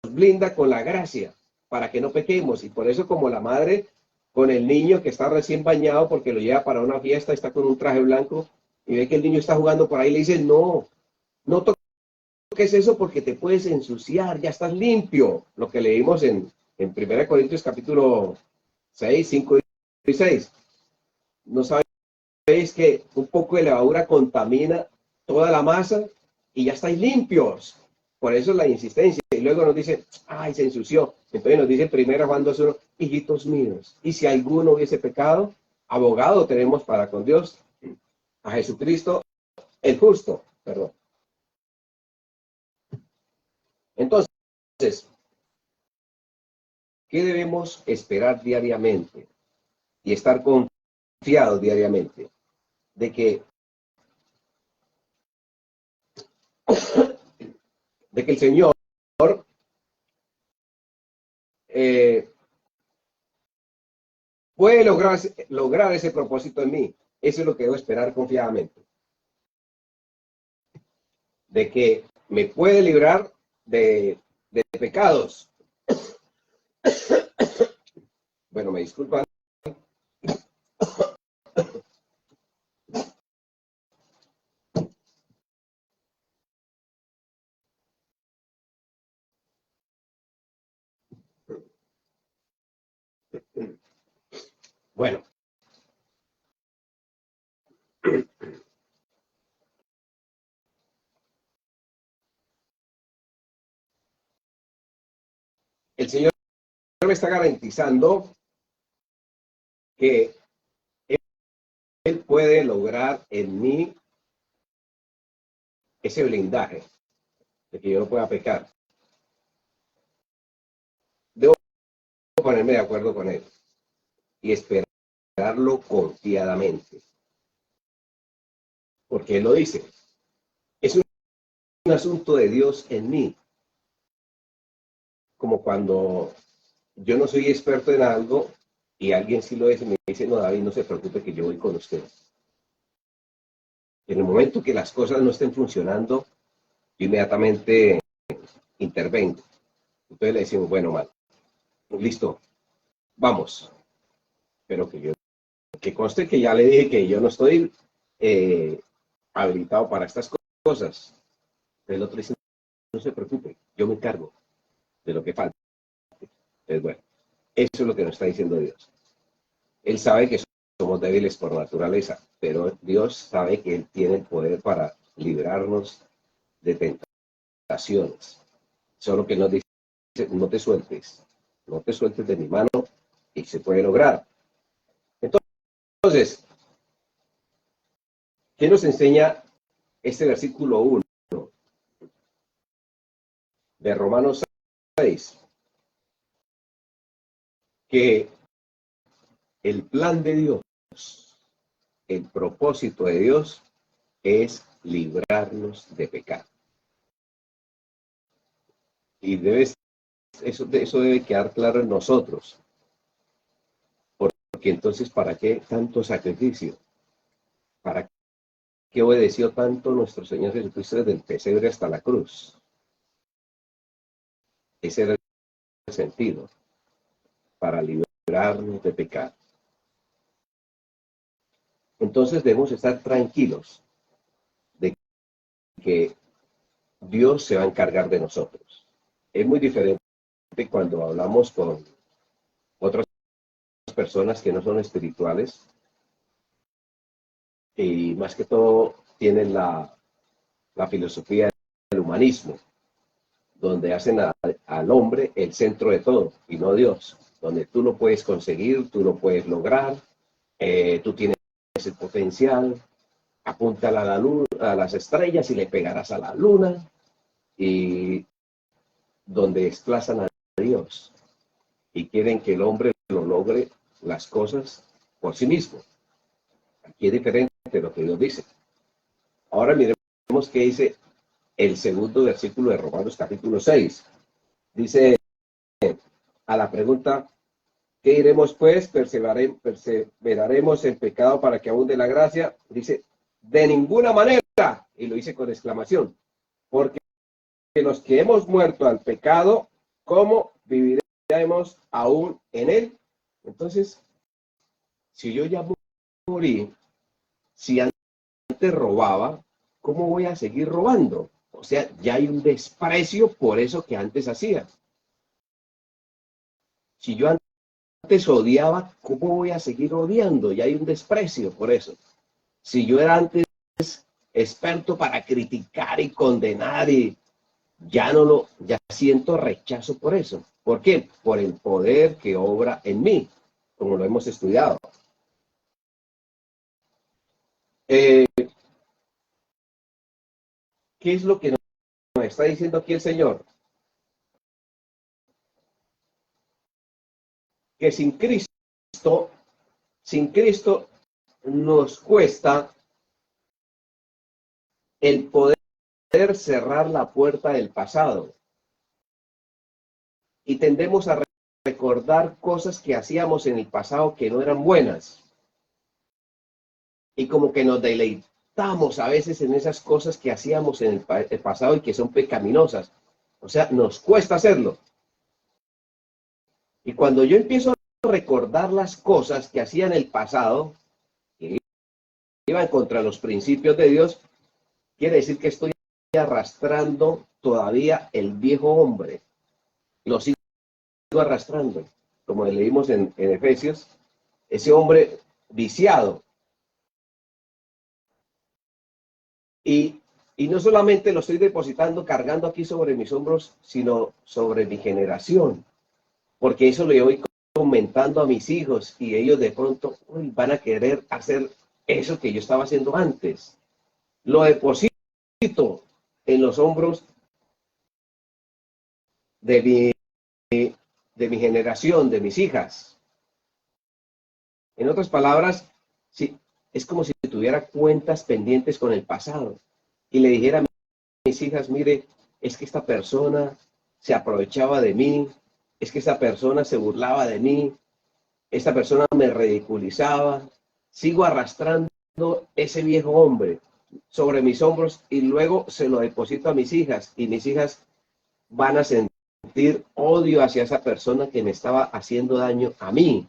blinda con la gracia, para que no pequemos. Y por eso, como la madre con el niño que está recién bañado porque lo lleva para una fiesta, está con un traje blanco y ve que el niño está jugando por ahí, le dice, no toques eso porque te puedes ensuciar, ya estás limpio. Lo que leímos en 1 Corintios capítulo 6, 5 y 6. No sabéis que un poco de levadura contamina toda la masa y ya estáis limpios. Por eso es la insistencia. Y luego nos dice, ay, se ensució. Entonces nos dice 1 Juan 2:1, hijitos míos, y si alguno hubiese pecado, abogado tenemos para con Dios, a Jesucristo, el justo, perdón. Entonces, ¿qué debemos esperar diariamente? Y estar confiados diariamente de que el Señor puede lograr ese propósito en mí. Eso es lo que debo esperar confiadamente. De que me puede librar de pecados. Bueno, me disculpan. Bueno. El Señor me está garantizando que Él puede lograr en mí ese blindaje de que yo no pueda pecar. Debo ponerme de acuerdo con Él y esperarlo confiadamente. Porque Él lo dice. Es un asunto de Dios en mí. Como cuando yo no soy experto en algo y alguien sí lo es y me dice, no, David, no se preocupe que yo voy con usted. En el momento que las cosas no estén funcionando, yo inmediatamente intervengo. Entonces le decimos, bueno, mal, listo, vamos. Pero que conste que ya le dije que yo no estoy habilitado para estas cosas. El otro dice, no se preocupe, yo me encargo de lo que falta. Entonces, bueno, eso es lo que nos está diciendo Dios. Él sabe que somos débiles por naturaleza, pero Dios sabe que Él tiene el poder para librarnos de tentaciones. Solo que nos dice, no te sueltes de mi mano y se puede lograr. Entonces, ¿qué nos enseña este versículo 1 de Romanos 6? Que el plan de Dios, el propósito de Dios es librarnos de pecado. Y eso debe quedar claro en nosotros. Porque entonces, ¿para qué tanto sacrificio? ¿Para qué obedeció tanto nuestro Señor Jesucristo desde el pesebre hasta la cruz? Ese era el sentido, para librarnos de pecado. Entonces debemos estar tranquilos de que Dios se va a encargar de nosotros. Es muy diferente cuando hablamos con otras personas que no son espirituales y más que todo tienen la filosofía del humanismo, donde hacen al hombre el centro de todo y no Dios, donde tú lo puedes conseguir, tú lo puedes lograr, tú tienes el potencial, apúntala a la luz, a las estrellas y le pegarás a la luna, y donde desplazan a Dios y quieren que el hombre lo logre las cosas por sí mismo. Aquí es diferente de lo que Dios dice. Ahora miremos qué dice el segundo versículo de Romanos capítulo 6. Dice a la pregunta, ¿qué iremos pues? ¿Perseveraremos en pecado para que abunde la gracia? Dice, de ninguna manera, y lo dice con exclamación, porque los que hemos muerto al pecado, ¿cómo viviremos aún en él? Entonces, si yo ya morí, si antes robaba, ¿cómo voy a seguir robando? O sea, ya hay un desprecio por eso que antes hacía. Si yo antes odiaba, ¿cómo voy a seguir odiando? Ya hay un desprecio por eso. Si yo era antes experto para criticar y condenar y ya siento rechazo por eso. ¿Por qué? Por el poder que obra en mí, como lo hemos estudiado. ¿Qué es lo que nos está diciendo aquí el Señor? Que sin Cristo nos cuesta el poder cerrar la puerta del pasado. Y tendemos a recordar cosas que hacíamos en el pasado que no eran buenas. Y como que nos deleitamos a veces en esas cosas que hacíamos en el pasado y que son pecaminosas. O sea, nos cuesta hacerlo. Y cuando yo empiezo a recordar las cosas que hacía en el pasado, que iban contra los principios de Dios, quiere decir que estoy arrastrando todavía el viejo hombre. Lo sigo arrastrando. Como leímos en Efesios, ese hombre viciado. Y no solamente lo estoy depositando, cargando aquí sobre mis hombros, sino sobre mi generación. Porque eso le voy comentando a mis hijos y ellos de pronto van a querer hacer eso que yo estaba haciendo antes. Lo deposito en los hombros de mi generación, de mis hijas. En otras palabras, sí, es como si tuviera cuentas pendientes con el pasado y le dijera a mis hijas, mire, es que esta persona se aprovechaba de mí, es que esta persona se burlaba de mí, esta persona me ridiculizaba, sigo arrastrando ese viejo hombre sobre mis hombros y luego se lo deposito a mis hijas y mis hijas van a sentir odio hacia esa persona que me estaba haciendo daño a mí.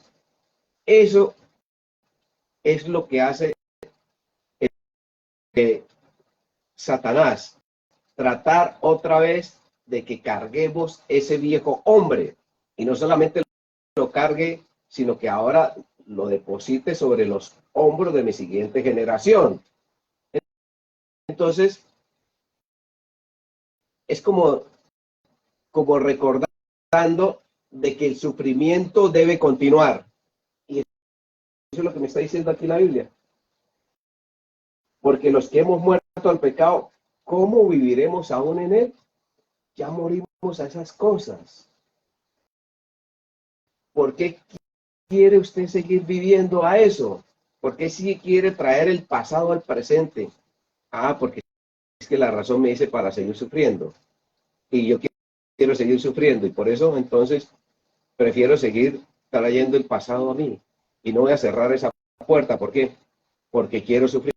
Eso es lo que hace Satanás, tratar otra vez de que carguemos ese viejo hombre y no solamente lo cargue, sino que ahora lo deposite sobre los hombros de mi siguiente generación. Entonces, es como recordando de que el sufrimiento debe continuar. Y es lo que me está diciendo aquí la Biblia. Porque los que hemos muerto al pecado, ¿cómo viviremos aún en él? Ya morimos a esas cosas. ¿Por qué quiere usted seguir viviendo a eso? ¿Por qué sí quiere traer el pasado al presente? Ah, porque es que la razón me dice para seguir sufriendo. Y yo quiero seguir sufriendo. Y por eso entonces prefiero seguir trayendo el pasado a mí. Y no voy a cerrar esa puerta. ¿Por qué? Porque quiero sufrir.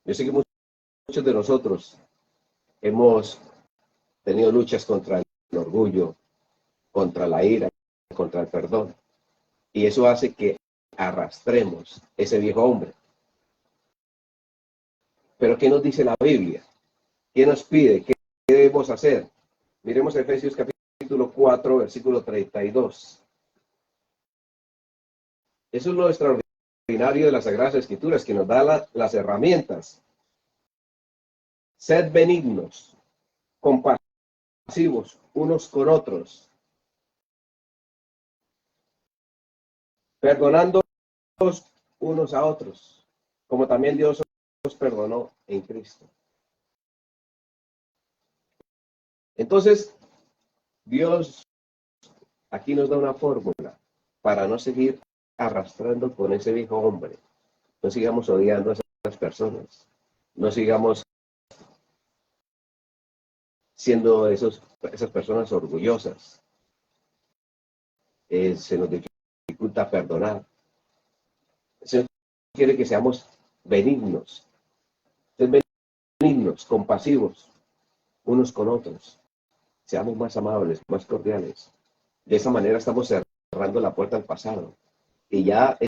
Yo sé que muchos de nosotros hemos tenido luchas contra el orgullo, contra la ira, contra el perdón. Y eso hace que arrastremos ese viejo hombre. Pero ¿qué nos dice la Biblia? ¿Qué nos pide? ¿Qué debemos hacer? Miremos Efesios capítulo 4, versículo 32. Eso es lo extraordinario de las Sagradas Escrituras, que nos da las herramientas. Sed benignos, compasivos unos con otros, perdonando unos a otros, como también Dios os perdonó en Cristo. Entonces, Dios aquí nos da una fórmula para no seguir arrastrando con ese viejo hombre. No sigamos odiando a esas personas. No sigamos siendo esas personas orgullosas. Se nos dificulta perdonar. Se quiere que seamos benignos. Benignos, compasivos, unos con otros. Seamos más amables, más cordiales. De esa manera estamos cerrando la puerta al pasado. Y ya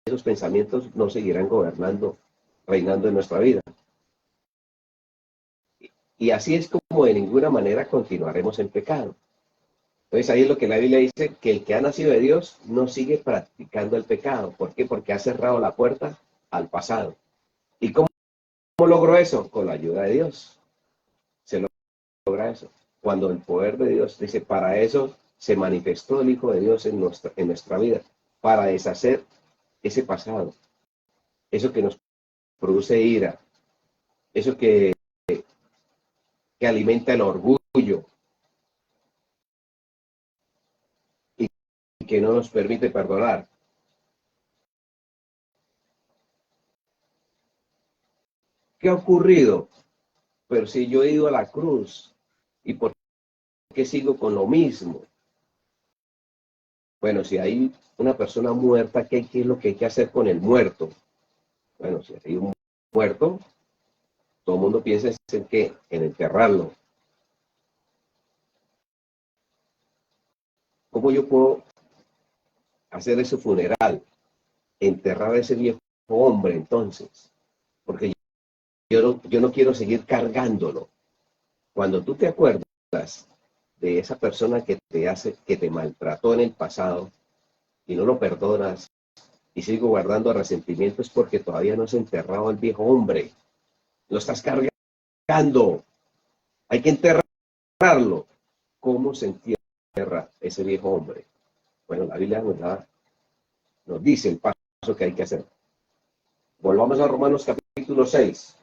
esos pensamientos no seguirán gobernando, reinando en nuestra vida. Y así es como de ninguna manera continuaremos en pecado. Entonces ahí es lo que la Biblia dice, que el que ha nacido de Dios no sigue practicando el pecado. ¿Por qué? Porque ha cerrado la puerta al pasado. ¿Y cómo logró eso? Con la ayuda de Dios. Se logra eso. Cuando el poder de Dios dice, para eso se manifestó el Hijo de Dios en nuestra vida, para deshacer ese pasado, eso que nos produce ira, eso que alimenta el orgullo y que no nos permite perdonar. ¿Qué ha ocurrido? Pero si yo he ido a la cruz, ¿y por qué sigo con lo mismo? Bueno, si hay una persona muerta, ¿qué es lo que hay que hacer con el muerto? Bueno, si hay un muerto, todo el mundo piensa en qué, en enterrarlo. ¿Cómo yo puedo hacer ese funeral? Enterrar a ese viejo hombre, entonces. Porque yo no quiero seguir cargándolo. Cuando tú te acuerdas de esa persona que te maltrató en el pasado y no lo perdonas y sigo guardando resentimientos porque todavía no has enterrado al viejo hombre. Lo estás cargando. Hay que enterrarlo. ¿Cómo se entierra ese viejo hombre? Bueno, la Biblia nos dice el paso que hay que hacer. Volvamos a Romanos capítulo 6.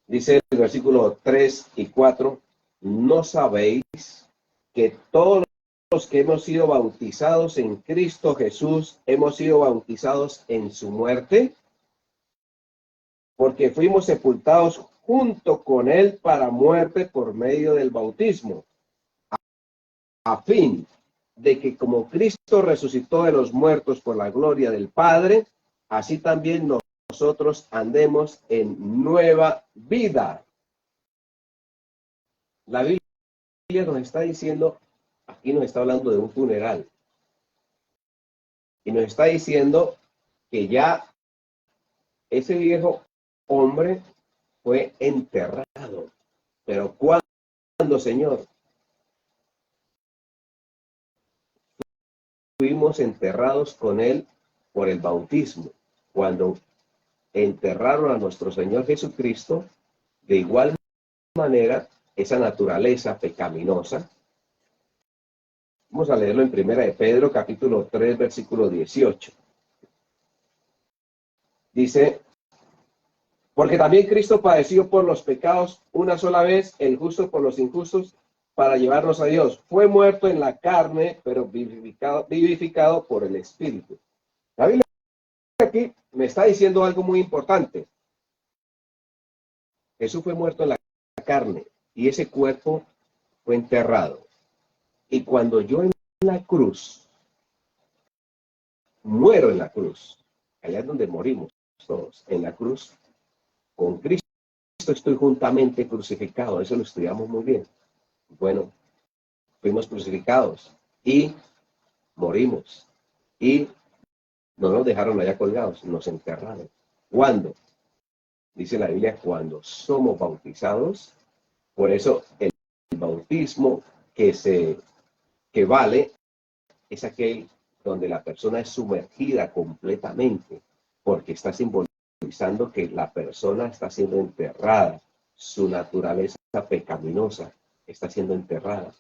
Dice el versículo 3 y 4, ¿no sabéis que todos los que hemos sido bautizados en Cristo Jesús hemos sido bautizados en su muerte? Porque fuimos sepultados junto con él para muerte por medio del bautismo, a fin de que como Cristo resucitó de los muertos por la gloria del Padre, así también nosotros andemos en nueva vida. La Biblia nos está diciendo, aquí nos está hablando de un funeral, y nos está diciendo que ya ese viejo hombre fue enterrado. Pero ¿cuándo, Señor? Fuimos enterrados con él por el bautismo. Cuando enterraron a nuestro Señor Jesucristo, de igual manera esa naturaleza pecaminosa. Vamos a leerlo en Primera de Pedro, capítulo 3, versículo 18. Dice, porque también Cristo padeció por los pecados una sola vez, el justo por los injustos, para llevarnos a Dios. Fue muerto en la carne, pero vivificado por el Espíritu. La Biblia aquí me está diciendo algo muy importante. Jesús fue muerto en la carne y ese cuerpo fue enterrado. Y cuando yo en la cruz, muero en la cruz, allá es donde morimos todos, en la cruz, con Cristo estoy juntamente crucificado. Eso lo estudiamos muy bien. Bueno, fuimos crucificados y morimos. Y no nos dejaron allá colgados, nos enterraron. ¿Cuándo? Dice la Biblia, cuando somos bautizados. Por eso el bautismo que vale es aquel donde la persona es sumergida completamente, porque está simbolizando que la persona está siendo enterrada, su naturaleza pecaminosa está siendo enterrada.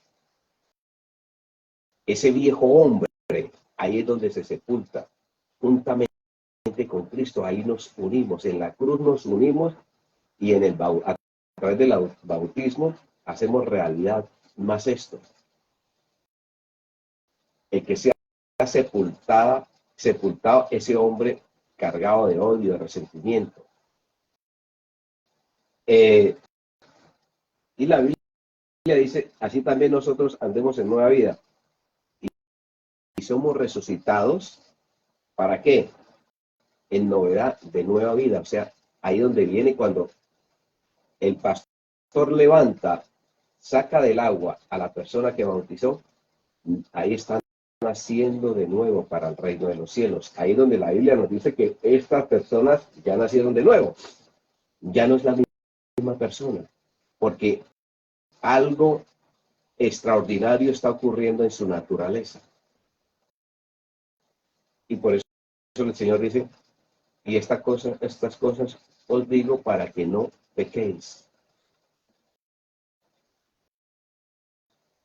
Ese viejo hombre, ahí es donde se sepulta, juntamente con Cristo, ahí nos unimos, en la cruz nos unimos y a través del bautismo hacemos realidad más esto. El que sea sepultado ese hombre cargado de odio, de resentimiento. Y la Biblia dice, así también nosotros andemos en nueva vida. Y somos resucitados, ¿para qué? En novedad de nueva vida. O sea, ahí donde viene cuando el pastor levanta, saca del agua a la persona que bautizó, ahí están naciendo de nuevo para el reino de los cielos. Ahí donde la Biblia nos dice que estas personas ya nacieron de nuevo. Ya no es la misma persona, porque algo extraordinario está ocurriendo en su naturaleza. Y por eso el Señor dice, y estas cosas os digo para que no pequéis.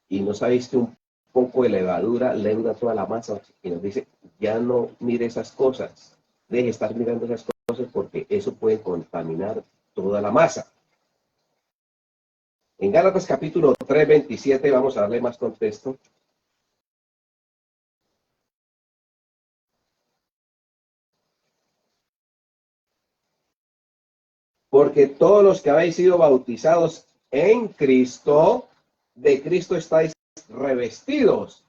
Y no sabéis que un poco de levadura leuda toda la masa. Y nos dice, ya no mire esas cosas. Deje de estar mirando esas cosas porque eso puede contaminar toda la masa. En Gálatas capítulo 3, 27, vamos a darle más contexto. Porque todos los que habéis sido bautizados en Cristo, de Cristo estáis revestidos.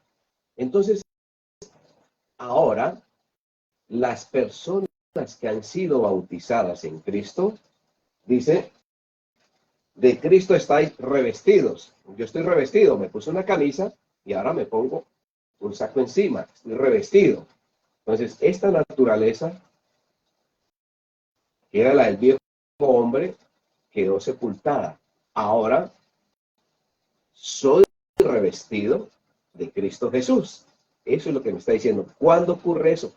Entonces, ahora, las personas que han sido bautizadas en Cristo, dice, de Cristo estáis revestidos. Yo estoy revestido, me puse una camisa y ahora me pongo un saco encima, estoy revestido. Entonces, esta naturaleza, que era la del viejo hombre, quedó sepultada. Ahora, soy revestido de Cristo Jesús. Eso es lo que me está diciendo. ¿Cuándo ocurre eso?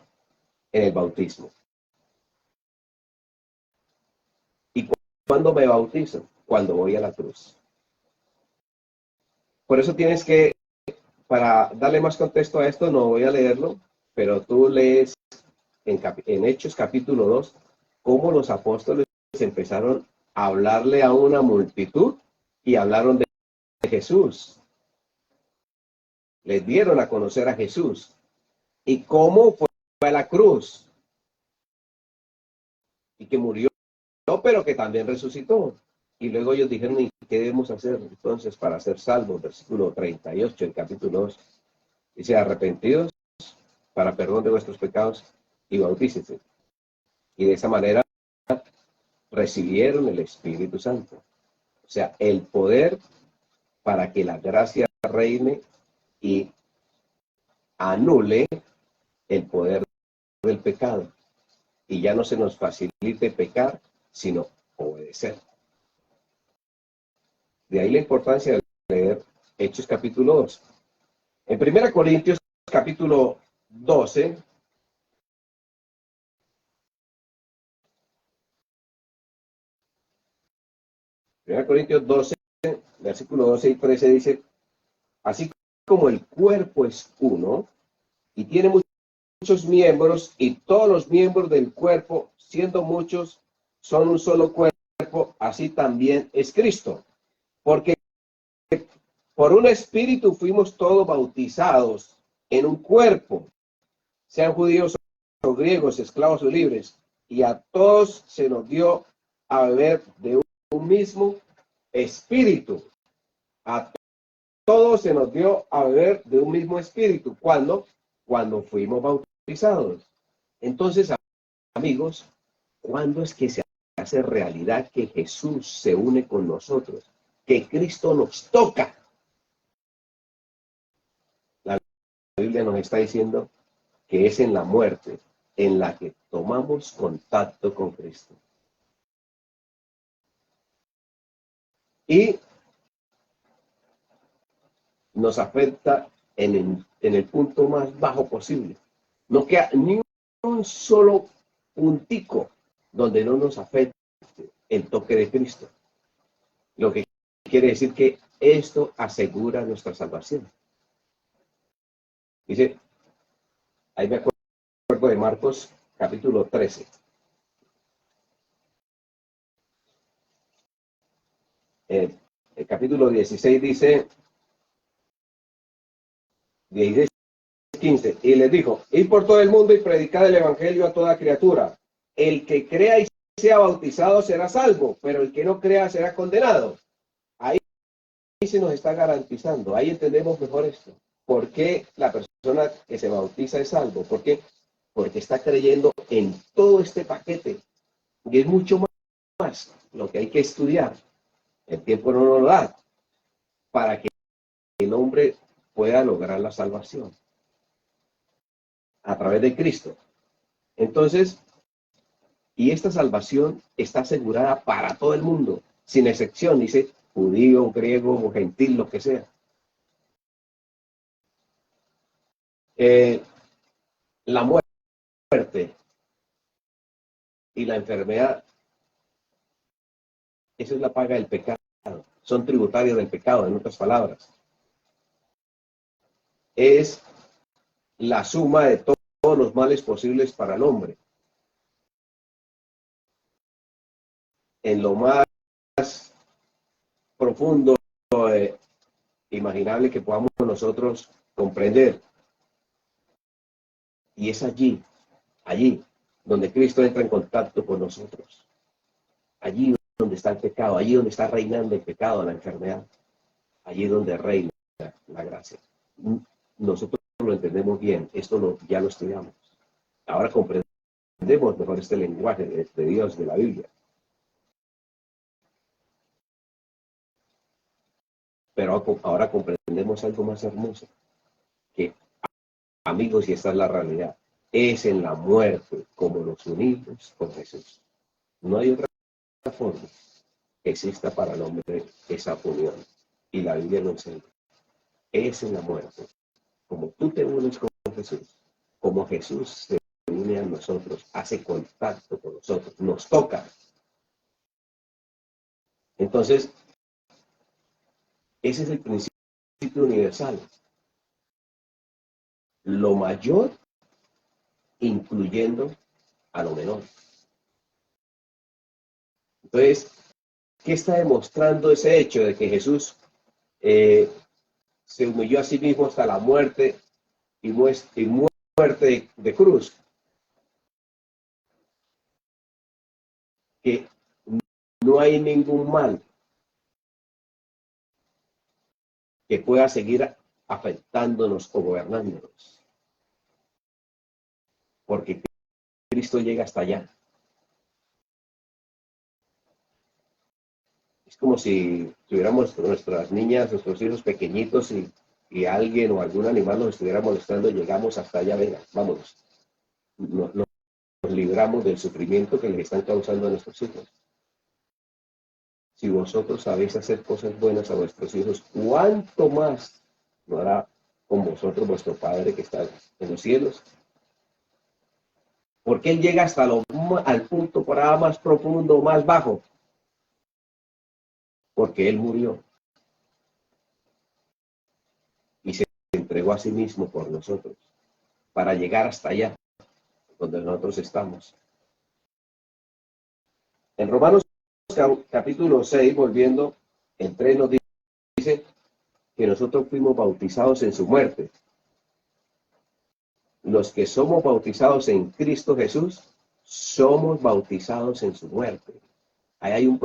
En el bautismo. ¿Y cuándo me bautizo? Cuando voy a la cruz. Por eso tienes que, para darle más contexto a esto, no voy a leerlo, pero tú lees en Hechos capítulo 2, cómo los apóstoles empezaron a hablarle a una multitud y hablaron de Jesús. Les dieron a conocer a Jesús. ¿Y cómo fue a la cruz? Y que murió, pero que también resucitó. Y luego ellos dijeron, ¿y qué debemos hacer entonces para ser salvos? Versículo 38, el capítulo 2. Dice, arrepentidos para perdón de vuestros pecados y bautícense. Y de esa manera recibieron el Espíritu Santo. O sea, el poder para que la gracia reine y anule el poder del pecado. Y ya no se nos facilite pecar, sino obedecer. De ahí la importancia de leer Hechos capítulo 2. En 1 Corintios capítulo 12, Corintios 12, versículo 12 y 13 dice, así como el cuerpo es uno y tiene muchos miembros y todos los miembros del cuerpo, siendo muchos, son un solo cuerpo, así también es Cristo. Porque por un espíritu fuimos todos bautizados en un cuerpo, sean judíos o griegos, esclavos o libres, y a todos se nos dio a beber de un mismo espíritu. A todos se nos dio a beber de un mismo espíritu. ¿Cuándo? Cuando fuimos bautizados. Entonces, amigos, ¿cuándo es que se hace realidad que Jesús se une con nosotros? Que Cristo nos toca. La Biblia nos está diciendo que es en la muerte en la que tomamos contacto con Cristo. Y nos afecta en el punto más bajo posible. No queda ni un solo puntico donde no nos afecte el toque de Cristo. Lo que quiere decir que esto asegura nuestra salvación. Dice, ahí me acuerdo de Marcos capítulo 13. El capítulo 16 dice, 16, 15, y les dijo, id por todo el mundo y predicad el evangelio a toda criatura. El que crea y sea bautizado será salvo, pero el que no crea será condenado. Ahí se nos está garantizando, ahí entendemos mejor esto. ¿Por qué la persona que se bautiza es salvo? ¿Por qué? Porque está creyendo en todo este paquete. Y es mucho más lo que hay que estudiar. El tiempo no nos lo da para que el hombre pueda lograr la salvación a través de Cristo. Entonces, y esta salvación está asegurada para todo el mundo, sin excepción, dice judío, griego o gentil, lo que sea. La muerte y la enfermedad, esa es la paga del pecado. Son tributarios del pecado, en otras palabras. Es la suma de todos los males posibles para el hombre. En lo más profundo, imaginable que podamos nosotros comprender. Y es allí, donde Cristo entra en contacto con nosotros. Allí donde está el pecado, allí donde está reinando el pecado, la enfermedad. Allí donde reina la gracia. Nosotros lo entendemos bien, esto ya lo estudiamos. Ahora comprendemos mejor este lenguaje de Dios, de la Biblia. Pero ahora comprendemos algo más hermoso, que, amigos, y esta es la realidad, es en la muerte como nos unimos con Jesús. No hay otra forma que exista para el hombre esa unión. Y la Biblia lo enseña. Es en la muerte. Como tú te unes con Jesús, como Jesús se une a nosotros, hace contacto con nosotros, nos toca. Entonces, ese es el principio universal. Lo mayor, incluyendo a lo menor. Entonces, ¿qué está demostrando ese hecho de que Jesús se humilló a sí mismo hasta la muerte y muerte de cruz? Que no hay ningún mal que pueda seguir afectándonos o gobernándonos. Porque Cristo llega hasta allá. Es como si tuviéramos nuestras niñas, nuestros hijos pequeñitos y alguien o algún animal nos estuviera molestando, llegamos hasta allá, venga, vámonos. Nos libramos del sufrimiento que les están causando a nuestros hijos. Si vosotros sabéis hacer cosas buenas a vuestros hijos, ¿cuánto más lo hará con vosotros vuestro Padre que está en los cielos? Porque Él llega hasta al punto por más profundo, más bajo. Porque Él murió. entregó a sí mismo por nosotros, para llegar hasta allá, donde nosotros estamos. En Romanos capítulo 6, volviendo, el 3 nos dice que nosotros fuimos bautizados en su muerte. Los que somos bautizados en Cristo Jesús, somos bautizados en su muerte. Ahí hay un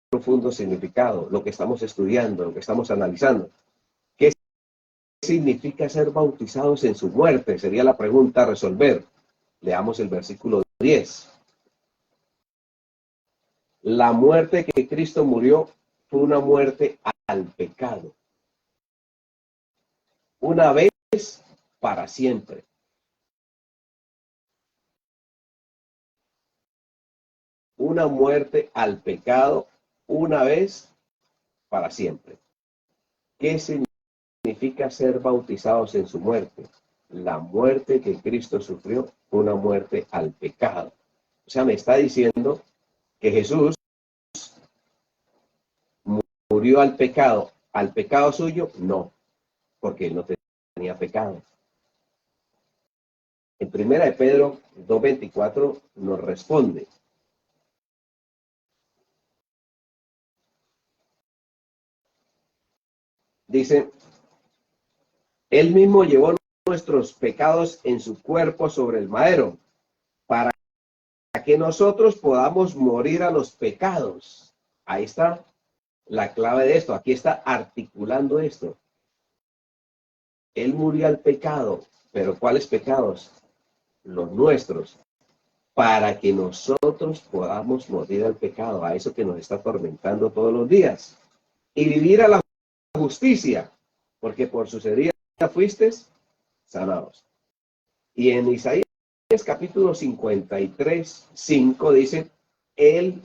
profundo significado, lo que estamos estudiando, lo que estamos analizando. ¿Qué significa ser bautizados en su muerte? Sería la pregunta a resolver. Leamos el versículo 10. La muerte que Cristo murió fue una muerte al pecado. Una vez para siempre. Una muerte al pecado, una vez para siempre. ¿Qué significa ser bautizados en su muerte? La muerte que Cristo sufrió fue una muerte al pecado. O sea, me está diciendo que Jesús murió al pecado suyo, no, porque él no tenía pecado. En 1 de Pedro 2:24 nos responde. Dice, él mismo llevó nuestros pecados en su cuerpo sobre el madero, para que nosotros podamos morir a los pecados. Ahí está la clave de esto. Aquí está articulando esto. Él murió al pecado, pero ¿cuáles pecados? Los nuestros, para que nosotros podamos morir al pecado, a eso que nos está atormentando todos los días, y vivir a la justicia, porque por sus heridas fuisteis sanados. Y en Isaías capítulo 53:5 dice, él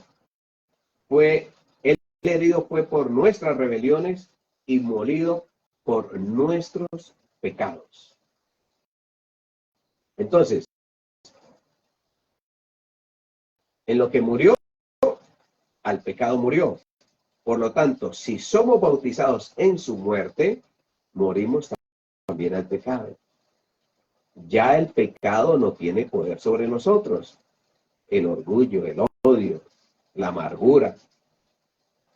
herido fue por nuestras rebeliones y molido por nuestros pecados. Entonces, en lo que murió, al pecado murió. Por lo tanto, si somos bautizados en su muerte, morimos también al pecado. Ya el pecado no tiene poder sobre nosotros. El orgullo, el odio, la amargura.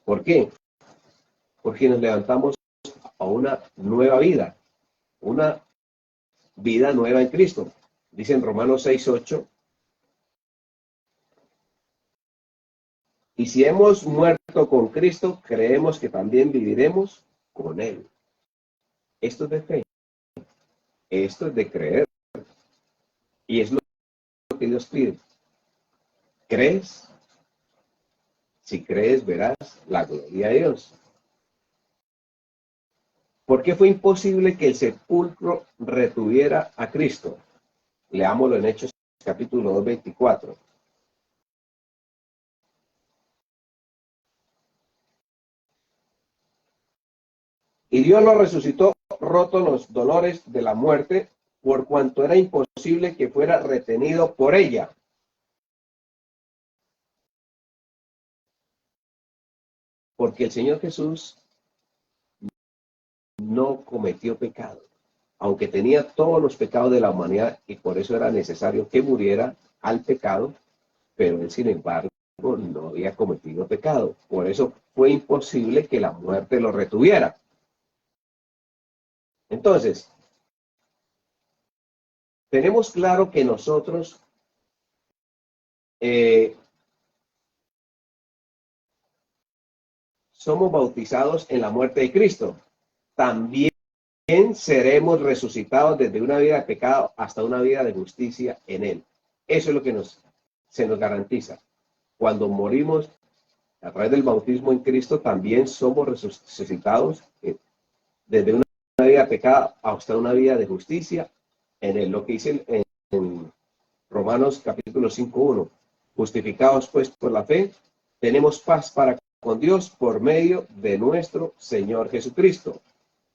¿Por qué? Porque nos levantamos a una nueva vida, una vida nueva en Cristo. Dice en Romanos 6:8, y si hemos muerto con Cristo, creemos que también viviremos con Él. Esto es de fe, esto es de creer, y es lo que Dios pide. ¿Crees? Si crees, verás la gloria de Dios. ¿Por qué fue imposible que el sepulcro retuviera a Cristo? Leámoslo en Hechos capítulo 2:24. Y Dios lo resucitó, roto los dolores de la muerte, por cuanto era imposible que fuera retenido por ella. Porque el Señor Jesús no cometió pecado, aunque tenía todos los pecados de la humanidad, y por eso era necesario que muriera al pecado, pero él, sin embargo, no había cometido pecado. Por eso fue imposible que la muerte lo retuviera. Entonces, tenemos claro que nosotros somos bautizados en la muerte de Cristo. También seremos resucitados desde una vida de pecado hasta una vida de justicia en Él. Eso es lo que se nos garantiza. Cuando morimos a través del bautismo en Cristo, también somos resucitados desde una vida de pecado hasta una vida de justicia en Él. Lo que dice en Romanos capítulo 5:1. Justificados pues por la fe, tenemos paz para con Dios por medio de nuestro Señor Jesucristo.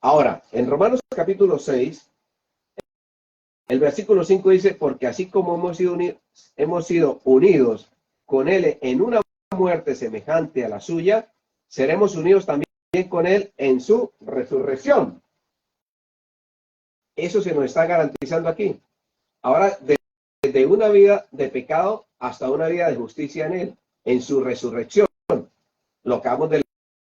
Ahora, en Romanos capítulo 6, el versículo 5 dice, porque así como hemos sido unidos con Él en una muerte semejante a la suya, seremos unidos también con Él en su resurrección. Eso se nos está garantizando aquí. Ahora, desde una vida de pecado hasta una vida de justicia en Él, en su resurrección. Lo acabamos de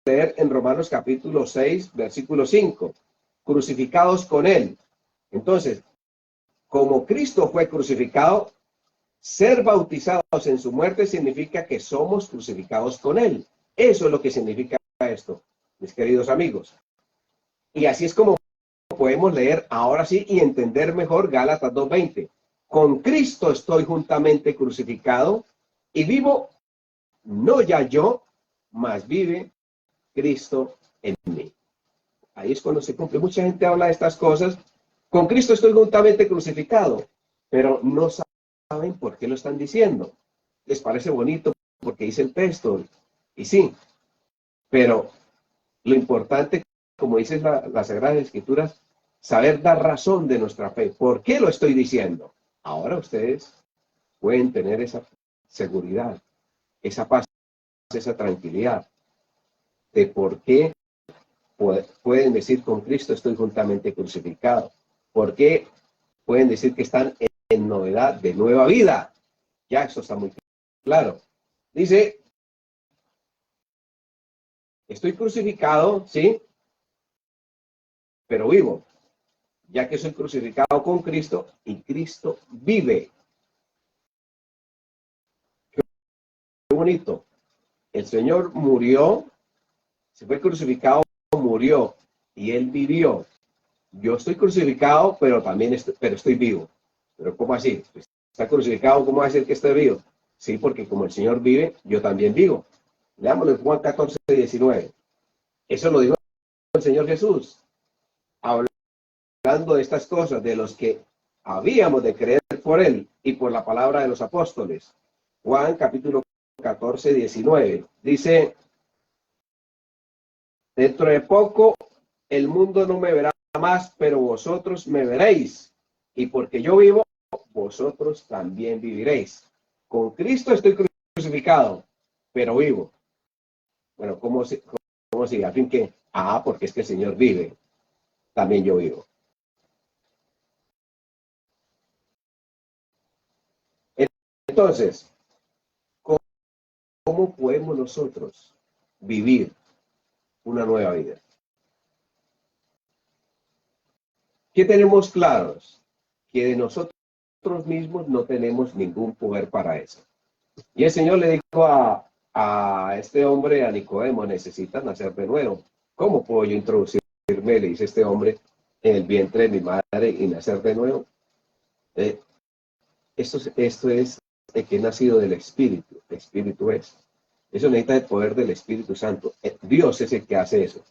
leer en Romanos capítulo 6, versículo 5. Crucificados con Él. Entonces, como Cristo fue crucificado, ser bautizados en su muerte significa que somos crucificados con Él. Eso es lo que significa esto, mis queridos amigos. Y así es como podemos leer ahora sí y entender mejor Gálatas 2:20. Con Cristo estoy juntamente crucificado y vivo, no ya yo, mas vive Cristo en mí. Ahí es cuando se cumple. Mucha gente habla de estas cosas. Con Cristo estoy juntamente crucificado, pero no saben por qué lo están diciendo. Les parece bonito porque dice el texto, y sí, pero lo importante, como dice las Sagradas Escrituras, saber dar razón de nuestra fe. ¿Por qué lo estoy diciendo? Ahora ustedes pueden tener esa seguridad, esa paz, esa tranquilidad de por qué pueden decir con Cristo estoy juntamente crucificado. ¿Por qué pueden decir que están en novedad de nueva vida? Ya eso está muy claro. Dice, estoy crucificado, ¿sí? Pero vivo, ya que soy crucificado con Cristo y Cristo vive. Qué bonito. El Señor murió, se fue crucificado, murió y Él vivió. Yo estoy crucificado, pero también estoy vivo. ¿Pero cómo así? ¿Está crucificado? ¿Cómo va a decir que estoy vivo? Sí, porque como el Señor vive, yo también vivo. Leámoslo en Juan 14:19. Eso lo dijo el Señor Jesús, hablando de estas cosas, de los que habíamos de creer por Él y por la palabra de los apóstoles. Juan capítulo 14:19. Dice, dentro de poco el mundo no me verá más, pero vosotros me veréis. Y porque yo vivo, vosotros también viviréis. Con Cristo estoy crucificado, pero vivo. Bueno, ¿cómo sigue? Al fin que, porque es que el Señor vive, también yo vivo. Entonces, ¿cómo podemos nosotros vivir una nueva vida? ¿Qué tenemos claros? Que de nosotros mismos no tenemos ningún poder para eso. Y el Señor le dijo a este hombre, a Nicodemo, necesitas nacer de nuevo. ¿Cómo puedo yo introducirme, le dice este hombre, en el vientre de mi madre y nacer de nuevo? Esto es de que he nacido del Espíritu. El Espíritu es. Eso necesita el poder del Espíritu Santo. Dios es el que hace eso.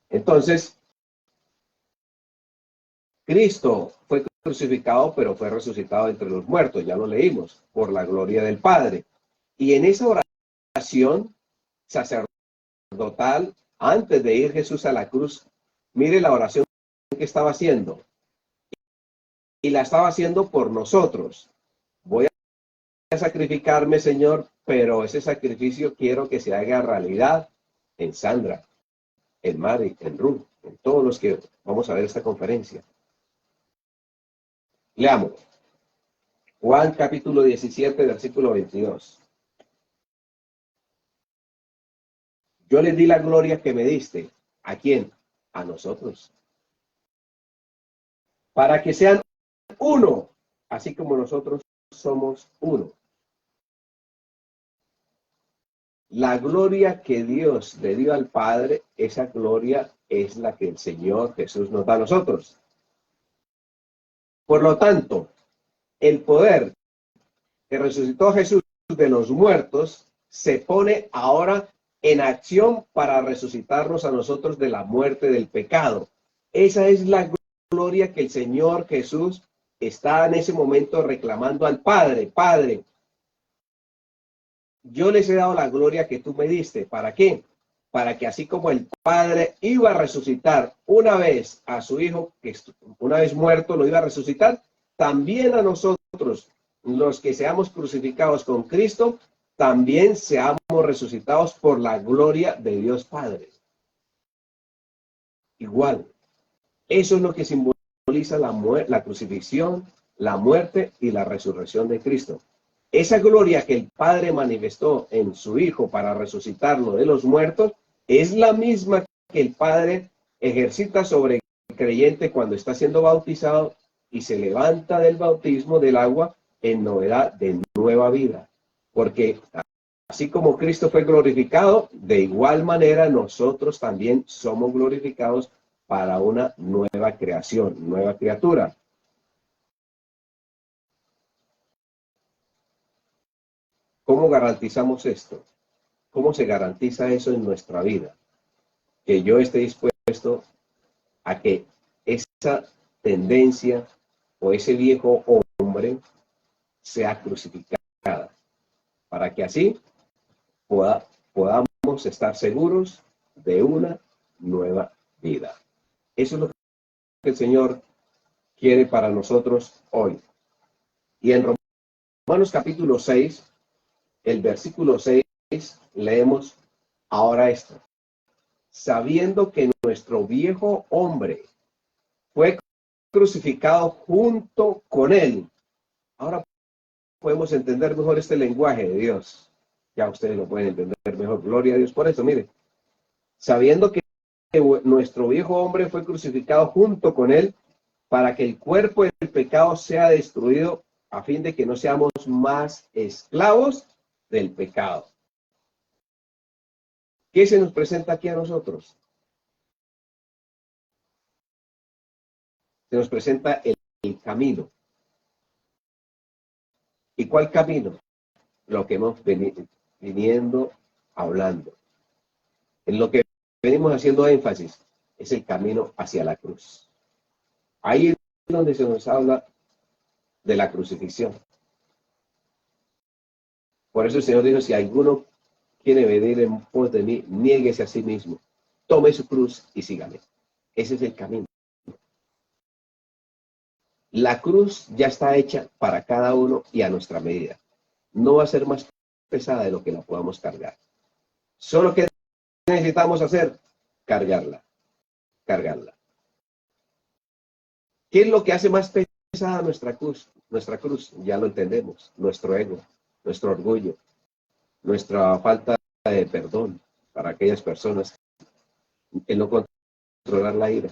Entonces, Cristo fue crucificado, pero fue resucitado entre los muertos. Ya lo leímos, por la gloria del Padre. Y en esa oración sacerdotal, antes de ir Jesús a la cruz, mire la oración que estaba haciendo. Y la estaba haciendo por nosotros. Voy a sacrificarme, Señor, pero ese sacrificio quiero que se haga realidad en Sandra, en Mari, en Ruth, en todos los que vamos a ver esta conferencia. Leamos. Juan capítulo 17, versículo 22. Yo les di la gloria que me diste. ¿A quién? A nosotros. Para que sean uno, así como nosotros somos uno. La gloria que Dios le dio al Padre, esa gloria es la que el Señor Jesús nos da a nosotros. Por lo tanto, el poder que resucitó a Jesús de los muertos se pone ahora en acción para resucitarnos a nosotros de la muerte del pecado. Esa es la gloria que el Señor Jesús está en ese momento reclamando al Padre. Padre, yo les he dado la gloria que tú me diste. ¿Para qué? Para que así como el Padre iba a resucitar una vez a su Hijo, que una vez muerto lo iba a resucitar, también a nosotros, los que seamos crucificados con Cristo, también seamos resucitados por la gloria de Dios Padre. Igual. Eso es lo que simboliza simboliza la crucifixión, la muerte y la resurrección de Cristo. Esa gloria que el Padre manifestó en su Hijo para resucitarlo de los muertos es la misma que el Padre ejercita sobre el creyente cuando está siendo bautizado y se levanta del bautismo del agua en novedad de nueva vida. Porque así como Cristo fue glorificado, de igual manera nosotros también somos glorificados para una nueva creación, nueva criatura. ¿Cómo garantizamos esto? ¿Cómo se garantiza eso en nuestra vida? Que yo esté dispuesto a que esa tendencia o ese viejo hombre sea crucificada, para que así podamos estar seguros de una nueva vida. Eso es lo que el Señor quiere para nosotros hoy. Y en Romanos capítulo 6, el versículo 6, leemos ahora esto. Sabiendo que nuestro viejo hombre fue crucificado junto con él. Ahora podemos entender mejor este lenguaje de Dios. Ya ustedes lo pueden entender mejor. Gloria a Dios por eso. Mire, sabiendo que nuestro viejo hombre fue crucificado junto con él para que el cuerpo del pecado sea destruido a fin de que no seamos más esclavos del pecado. ¿Qué se nos presenta aquí a nosotros? Se nos presenta el camino. ¿Y cuál camino? Lo que hemos viniendo hablando. En lo que venimos haciendo énfasis es el camino hacia la cruz. Ahí es donde se nos habla de la crucifixión. Por eso el Señor dijo, si alguno quiere venir en pos de mí, niéguese a sí mismo, tome su cruz y sígame. Ese es el camino. La cruz ya está hecha para cada uno y a nuestra medida. No va a ser más pesada de lo que la podamos cargar. Solo que necesitamos hacer, cargarla. ¿Qué es lo que hace más pesada nuestra cruz? Nuestra cruz, ya lo entendemos, nuestro ego, nuestro orgullo, nuestra falta de perdón para aquellas personas, el no controlar la ira.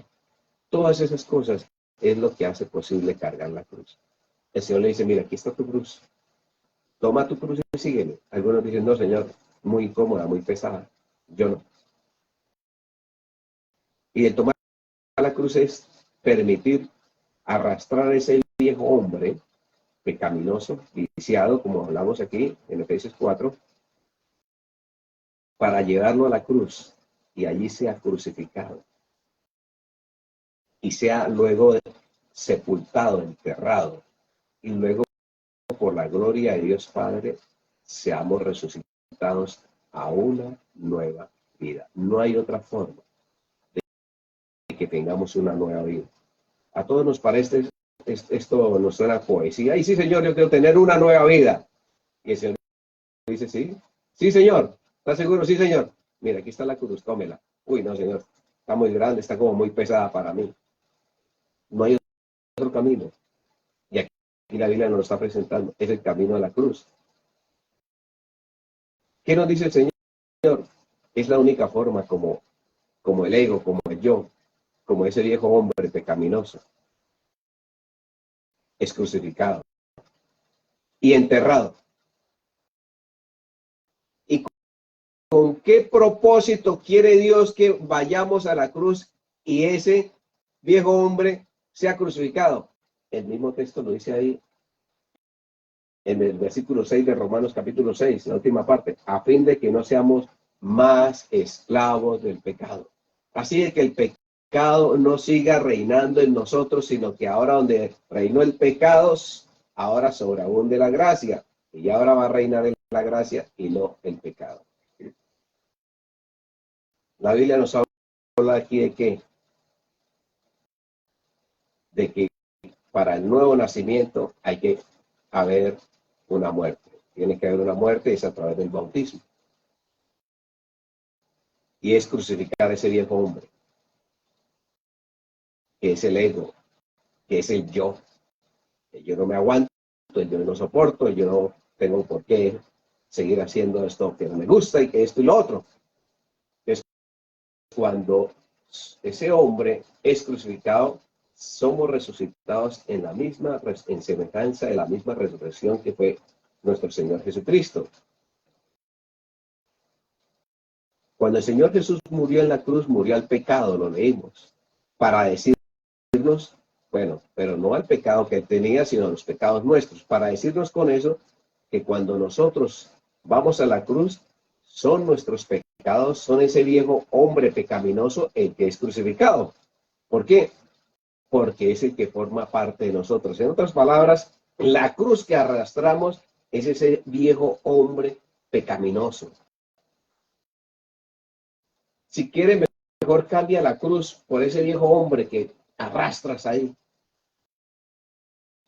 Todas esas cosas es lo que hace posible cargar la cruz. El Señor le dice, mira, aquí está tu cruz. Toma tu cruz y sígueme. Algunos dicen, no, Señor, muy incómoda, muy pesada. Yo no. Y el tomar la cruz es permitir arrastrar ese viejo hombre pecaminoso, viciado, como hablamos aquí en Efesios 4, para llevarlo a la cruz y allí sea crucificado y sea luego sepultado, enterrado y luego por la gloria de Dios Padre seamos resucitados a una nueva vida. No hay otra forma de que tengamos una nueva vida. A todos nos parece, esto nos suena a poesía. Y sí, Señor, yo quiero tener una nueva vida. Y el Señor dice, sí, sí, Señor. ¿Estás seguro? Sí, Señor. Mira, aquí está la cruz, tómela. Uy, no, Señor. Está muy grande, está como muy pesada para mí. No hay otro camino. Y aquí la Biblia nos lo está presentando. Es el camino de la cruz. ¿Qué nos dice el Señor? Es la única forma como el ego, como el yo, como ese viejo hombre pecaminoso, es crucificado y enterrado. ¿Y con qué propósito quiere Dios que vayamos a la cruz y ese viejo hombre sea crucificado? El mismo texto lo dice ahí en el versículo 6 de Romanos capítulo 6, la última parte, a fin de que no seamos más esclavos del pecado. Así es que el pecado no siga reinando en nosotros, sino que ahora donde reinó el pecado, ahora sobreabunde la gracia. Y ahora va a reinar la gracia y no el pecado. La Biblia nos habla aquí de qué? De que para el nuevo nacimiento hay que haber una muerte. Tiene que haber una muerte, es a través del bautismo. Y es crucificar a ese viejo hombre, que es el ego, que es el yo. El yo no me aguanto, el yo no soporto, el yo no tengo por qué seguir haciendo esto que no me gusta y que esto y lo otro. Es cuando ese hombre es crucificado, somos resucitados en la misma, en semejanza de la misma resurrección que fue nuestro Señor Jesucristo. Cuando el Señor Jesús murió en la cruz, murió al pecado, lo leímos, para decirnos, bueno, pero no al pecado que él tenía, sino a los pecados nuestros, para decirnos con eso que cuando nosotros vamos a la cruz, son nuestros pecados, son ese viejo hombre pecaminoso el que es crucificado. ¿Por qué? Porque es el que forma parte de nosotros. En otras palabras, la cruz que arrastramos es ese viejo hombre pecaminoso. Si quiere, mejor cambia la cruz por ese viejo hombre que arrastras ahí.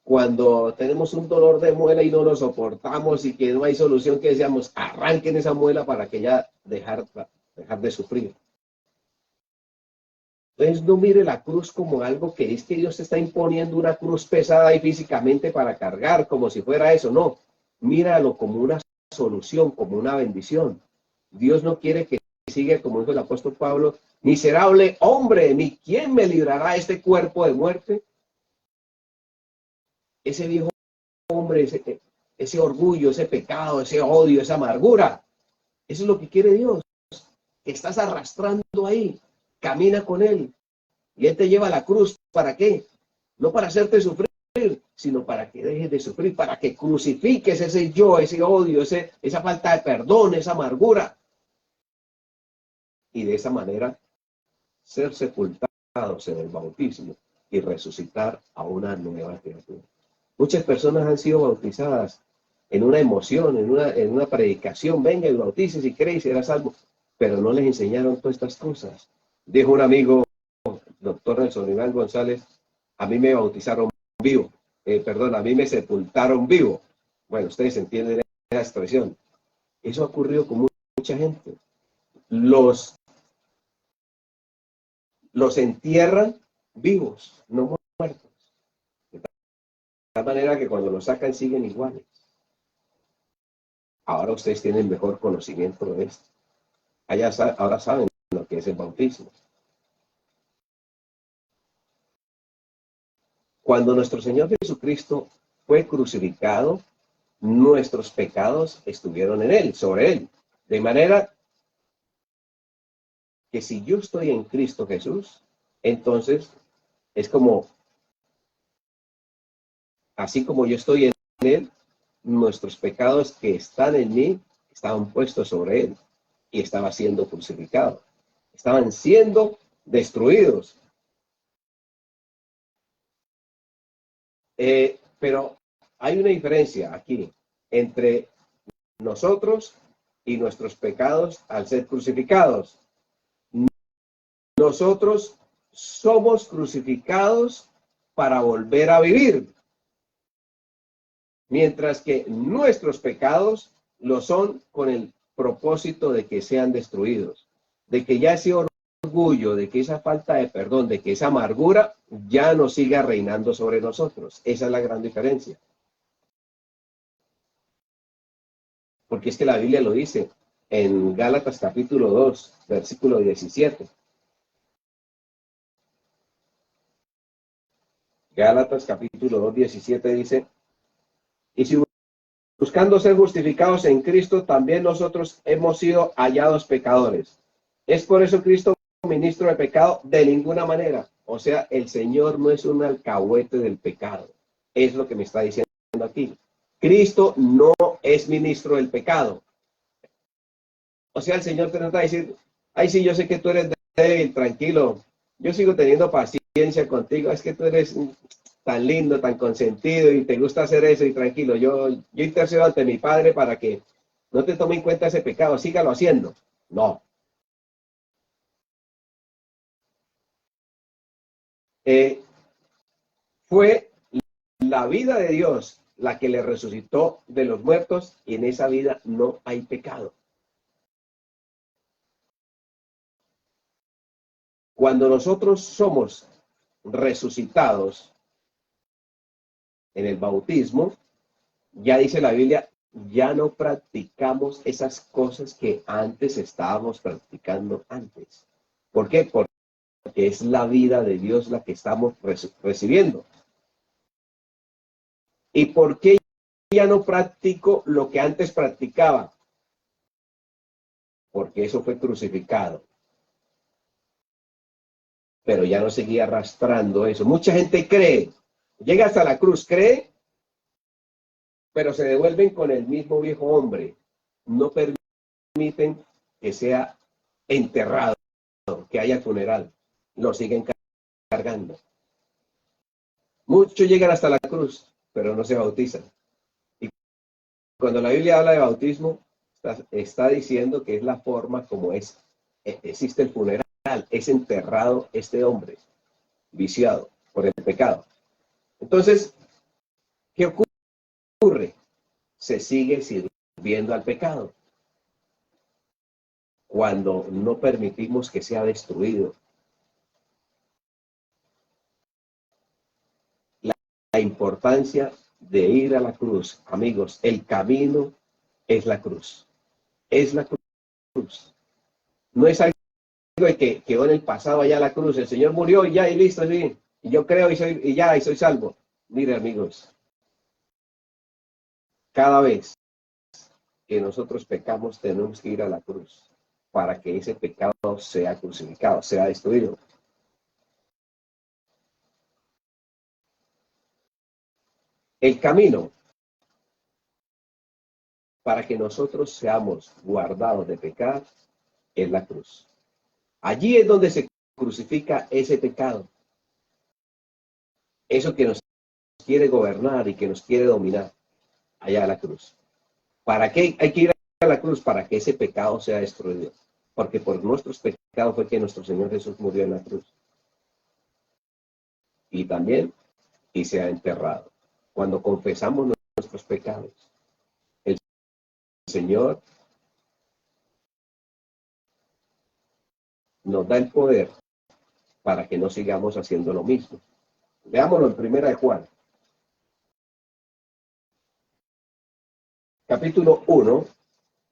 Cuando tenemos un dolor de muela y no lo soportamos y que no hay solución, que decíamos, arranquen esa muela para que ya dejar de sufrir. Entonces no mire la cruz como algo que es que Dios está imponiendo una cruz pesada y físicamente para cargar, como si fuera eso. No, míralo como una solución, como una bendición. Dios no quiere que siga, como dijo el apóstol Pablo, miserable hombre, ni quién me librará este cuerpo de muerte. Ese viejo hombre, ese orgullo, ese pecado, ese odio, esa amargura. Eso es lo que quiere Dios. Que estás arrastrando ahí. Camina con Él. Y Él te lleva a la cruz. ¿Para qué? No para hacerte sufrir, sino para que dejes de sufrir, para que crucifiques ese yo, ese odio, esa falta de perdón, esa amargura. Y de esa manera ser sepultados en el bautismo y resucitar a una nueva criatura. Muchas personas han sido bautizadas en una emoción, en una predicación. Venga y bautice si cree y será salvo. Pero no les enseñaron todas estas cosas. Dijo un amigo, doctor Nelson Iván González, a mí me bautizaron vivo. A mí me sepultaron vivo. Bueno, ustedes entienden esa expresión. Eso ha ocurrido con mucha gente. Los entierran vivos, no muertos. De tal manera que cuando los sacan siguen iguales. Ahora ustedes tienen mejor conocimiento de esto. Ahora saben lo que es el bautismo. Cuando nuestro Señor Jesucristo fue crucificado, nuestros pecados estuvieron en Él, sobre Él. De manera que si yo estoy en Cristo Jesús, entonces es como, así como yo estoy en Él, nuestros pecados que están en mí estaban puestos sobre Él y estaba siendo crucificado. Estaban siendo destruidos. Pero hay una diferencia aquí entre nosotros y nuestros pecados al ser crucificados. Nosotros somos crucificados para volver a vivir, mientras que nuestros pecados lo son con el propósito de que sean destruidos, de que ya ese orgullo, de que esa falta de perdón, de que esa amargura ya no siga reinando sobre nosotros. Esa es la gran diferencia. Porque es que la Biblia lo dice en Gálatas capítulo 2, versículo 17. Gálatas capítulo 2, 17 dice, y si buscando ser justificados en Cristo, también nosotros hemos sido hallados pecadores. ¿Es por eso Cristo ministro de pecado? De ninguna manera. O sea, el Señor no es un alcahuete del pecado. Es lo que me está diciendo aquí. Cristo no es ministro del pecado. O sea, el Señor te trata de decir, ay, sí, yo sé que tú eres débil, tranquilo. Yo sigo teniendo paciencia contigo. Es que tú eres tan lindo, tan consentido y te gusta hacer eso y tranquilo. Yo intercedo ante mi Padre para que no te tome en cuenta ese pecado. Sígalo haciendo. No. Fue la vida de Dios la que le resucitó de los muertos y en esa vida no hay pecado. Cuando nosotros somos resucitados, en el bautismo, ya dice la Biblia, ya no practicamos esas cosas que antes estábamos practicando antes. ¿Por qué? Porque es la vida de Dios la que estamos recibiendo. ¿Y por qué ya no practico lo que antes practicaba? Porque eso fue crucificado. Pero ya no seguía arrastrando eso. Mucha gente cree, llega hasta la cruz, cree, pero se devuelven con el mismo viejo hombre. No permiten que sea enterrado, que haya funeral. Lo siguen cargando. Muchos llegan hasta la cruz, pero no se bautizan. Y cuando la Biblia habla de bautismo, está diciendo que es la forma como existe el funeral. Es enterrado este hombre viciado por el pecado. Entonces, ¿qué ocurre? Se sigue sirviendo al pecado cuando no permitimos que sea destruido. La importancia de ir a la cruz, amigos, el camino es la cruz. Es la cruz. No es algo de que quedó en el pasado allá la cruz. El Señor murió y ya, y listo, sí. Y yo creo y soy salvo. Mire, amigos, cada vez que nosotros pecamos tenemos que ir a la cruz para que ese pecado sea crucificado, sea destruido. El camino para que nosotros seamos guardados de pecar es la cruz. Allí es donde se crucifica ese pecado. Eso que nos quiere gobernar y que nos quiere dominar. Allá a la cruz. ¿Para qué hay que ir a la cruz? Para que ese pecado sea destruido. Porque por nuestros pecados fue que nuestro Señor Jesús murió en la cruz. Y también, y sea enterrado. Cuando confesamos nuestros pecados, el Señor nos da el poder para que no sigamos haciendo lo mismo. Veámoslo en 1 de Juan. Capítulo 1,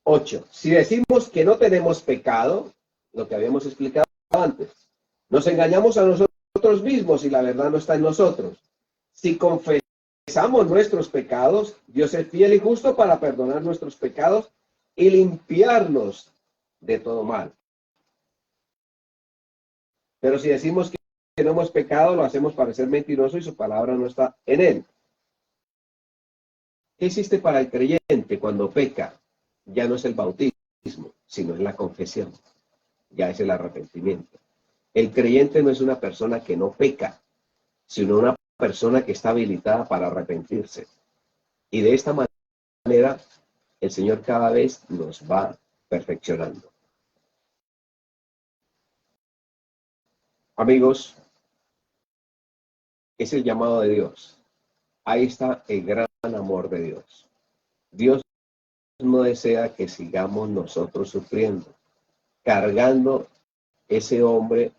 8. Si decimos que no tenemos pecado, lo que habíamos explicado antes, nos engañamos a nosotros mismos y la verdad no está en nosotros. Si confesamos nuestros pecados, Dios es fiel y justo para perdonar nuestros pecados y limpiarnos de todo mal. Pero si decimos que no hemos pecado, lo hacemos parecer mentiroso y su palabra no está en él. ¿Qué existe para el creyente cuando peca? Ya no es el bautismo, sino es la confesión. Ya es el arrepentimiento. El creyente no es una persona que no peca, sino una persona que está habilitada para arrepentirse. Y de esta manera, el Señor cada vez nos va perfeccionando. Amigos, es el llamado de Dios. Ahí está el gran amor de Dios. Dios no desea que sigamos nosotros sufriendo, cargando ese hombre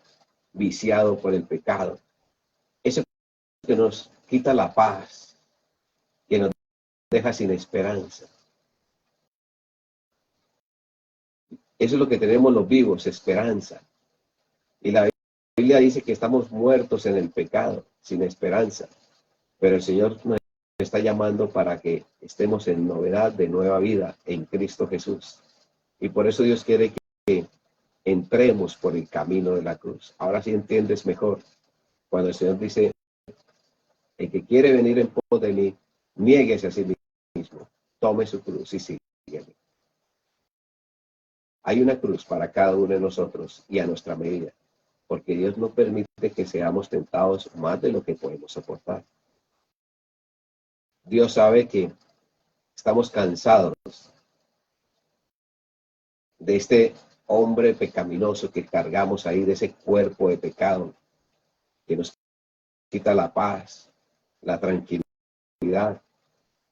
viciado por el pecado. Eso que nos quita la paz, que nos deja sin esperanza. Eso es lo que tenemos los vivos, esperanza. Y la Biblia dice que estamos muertos en el pecado, sin esperanza. Pero el Señor nos está llamando para que estemos en novedad de nueva vida en Cristo Jesús. Y por eso Dios quiere que entremos por el camino de la cruz. Ahora sí entiendes mejor. Cuando el Señor dice, el que quiere venir en pos de mí, niéguese a sí mismo, tome su cruz y sígueme. Hay una cruz para cada uno de nosotros y a nuestra medida, porque Dios no permite que seamos tentados más de lo que podemos soportar. Dios sabe que estamos cansados de este hombre pecaminoso que cargamos ahí, de ese cuerpo de pecado que nos quita la paz, la tranquilidad,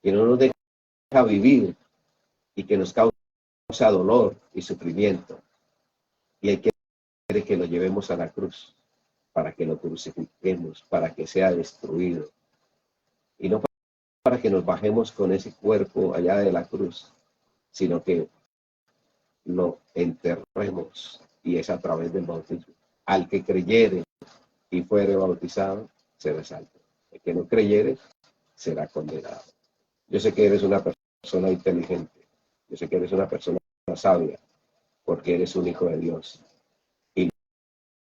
que no nos deja vivir y que nos causa dolor y sufrimiento. Y Él quiere que lo llevemos a la cruz, para que lo crucifiquemos, para que sea destruido. Y no para que nos bajemos con ese cuerpo allá de la cruz, sino que lo enterremos, y es a través del bautismo. Al que creyere y fuere bautizado, será salvo. El que no creyere, será condenado. Yo sé que eres una persona inteligente, yo sé que eres una persona sabia, porque eres un hijo de Dios. Y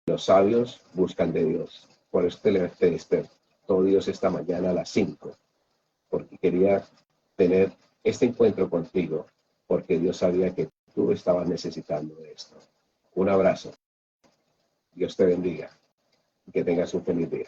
los sabios buscan de Dios. Por eso te todo Dios esta mañana a las 5, porque quería tener este encuentro contigo, porque Dios sabía que tú estabas necesitando de esto. Un abrazo. Dios te bendiga y que tengas un feliz día.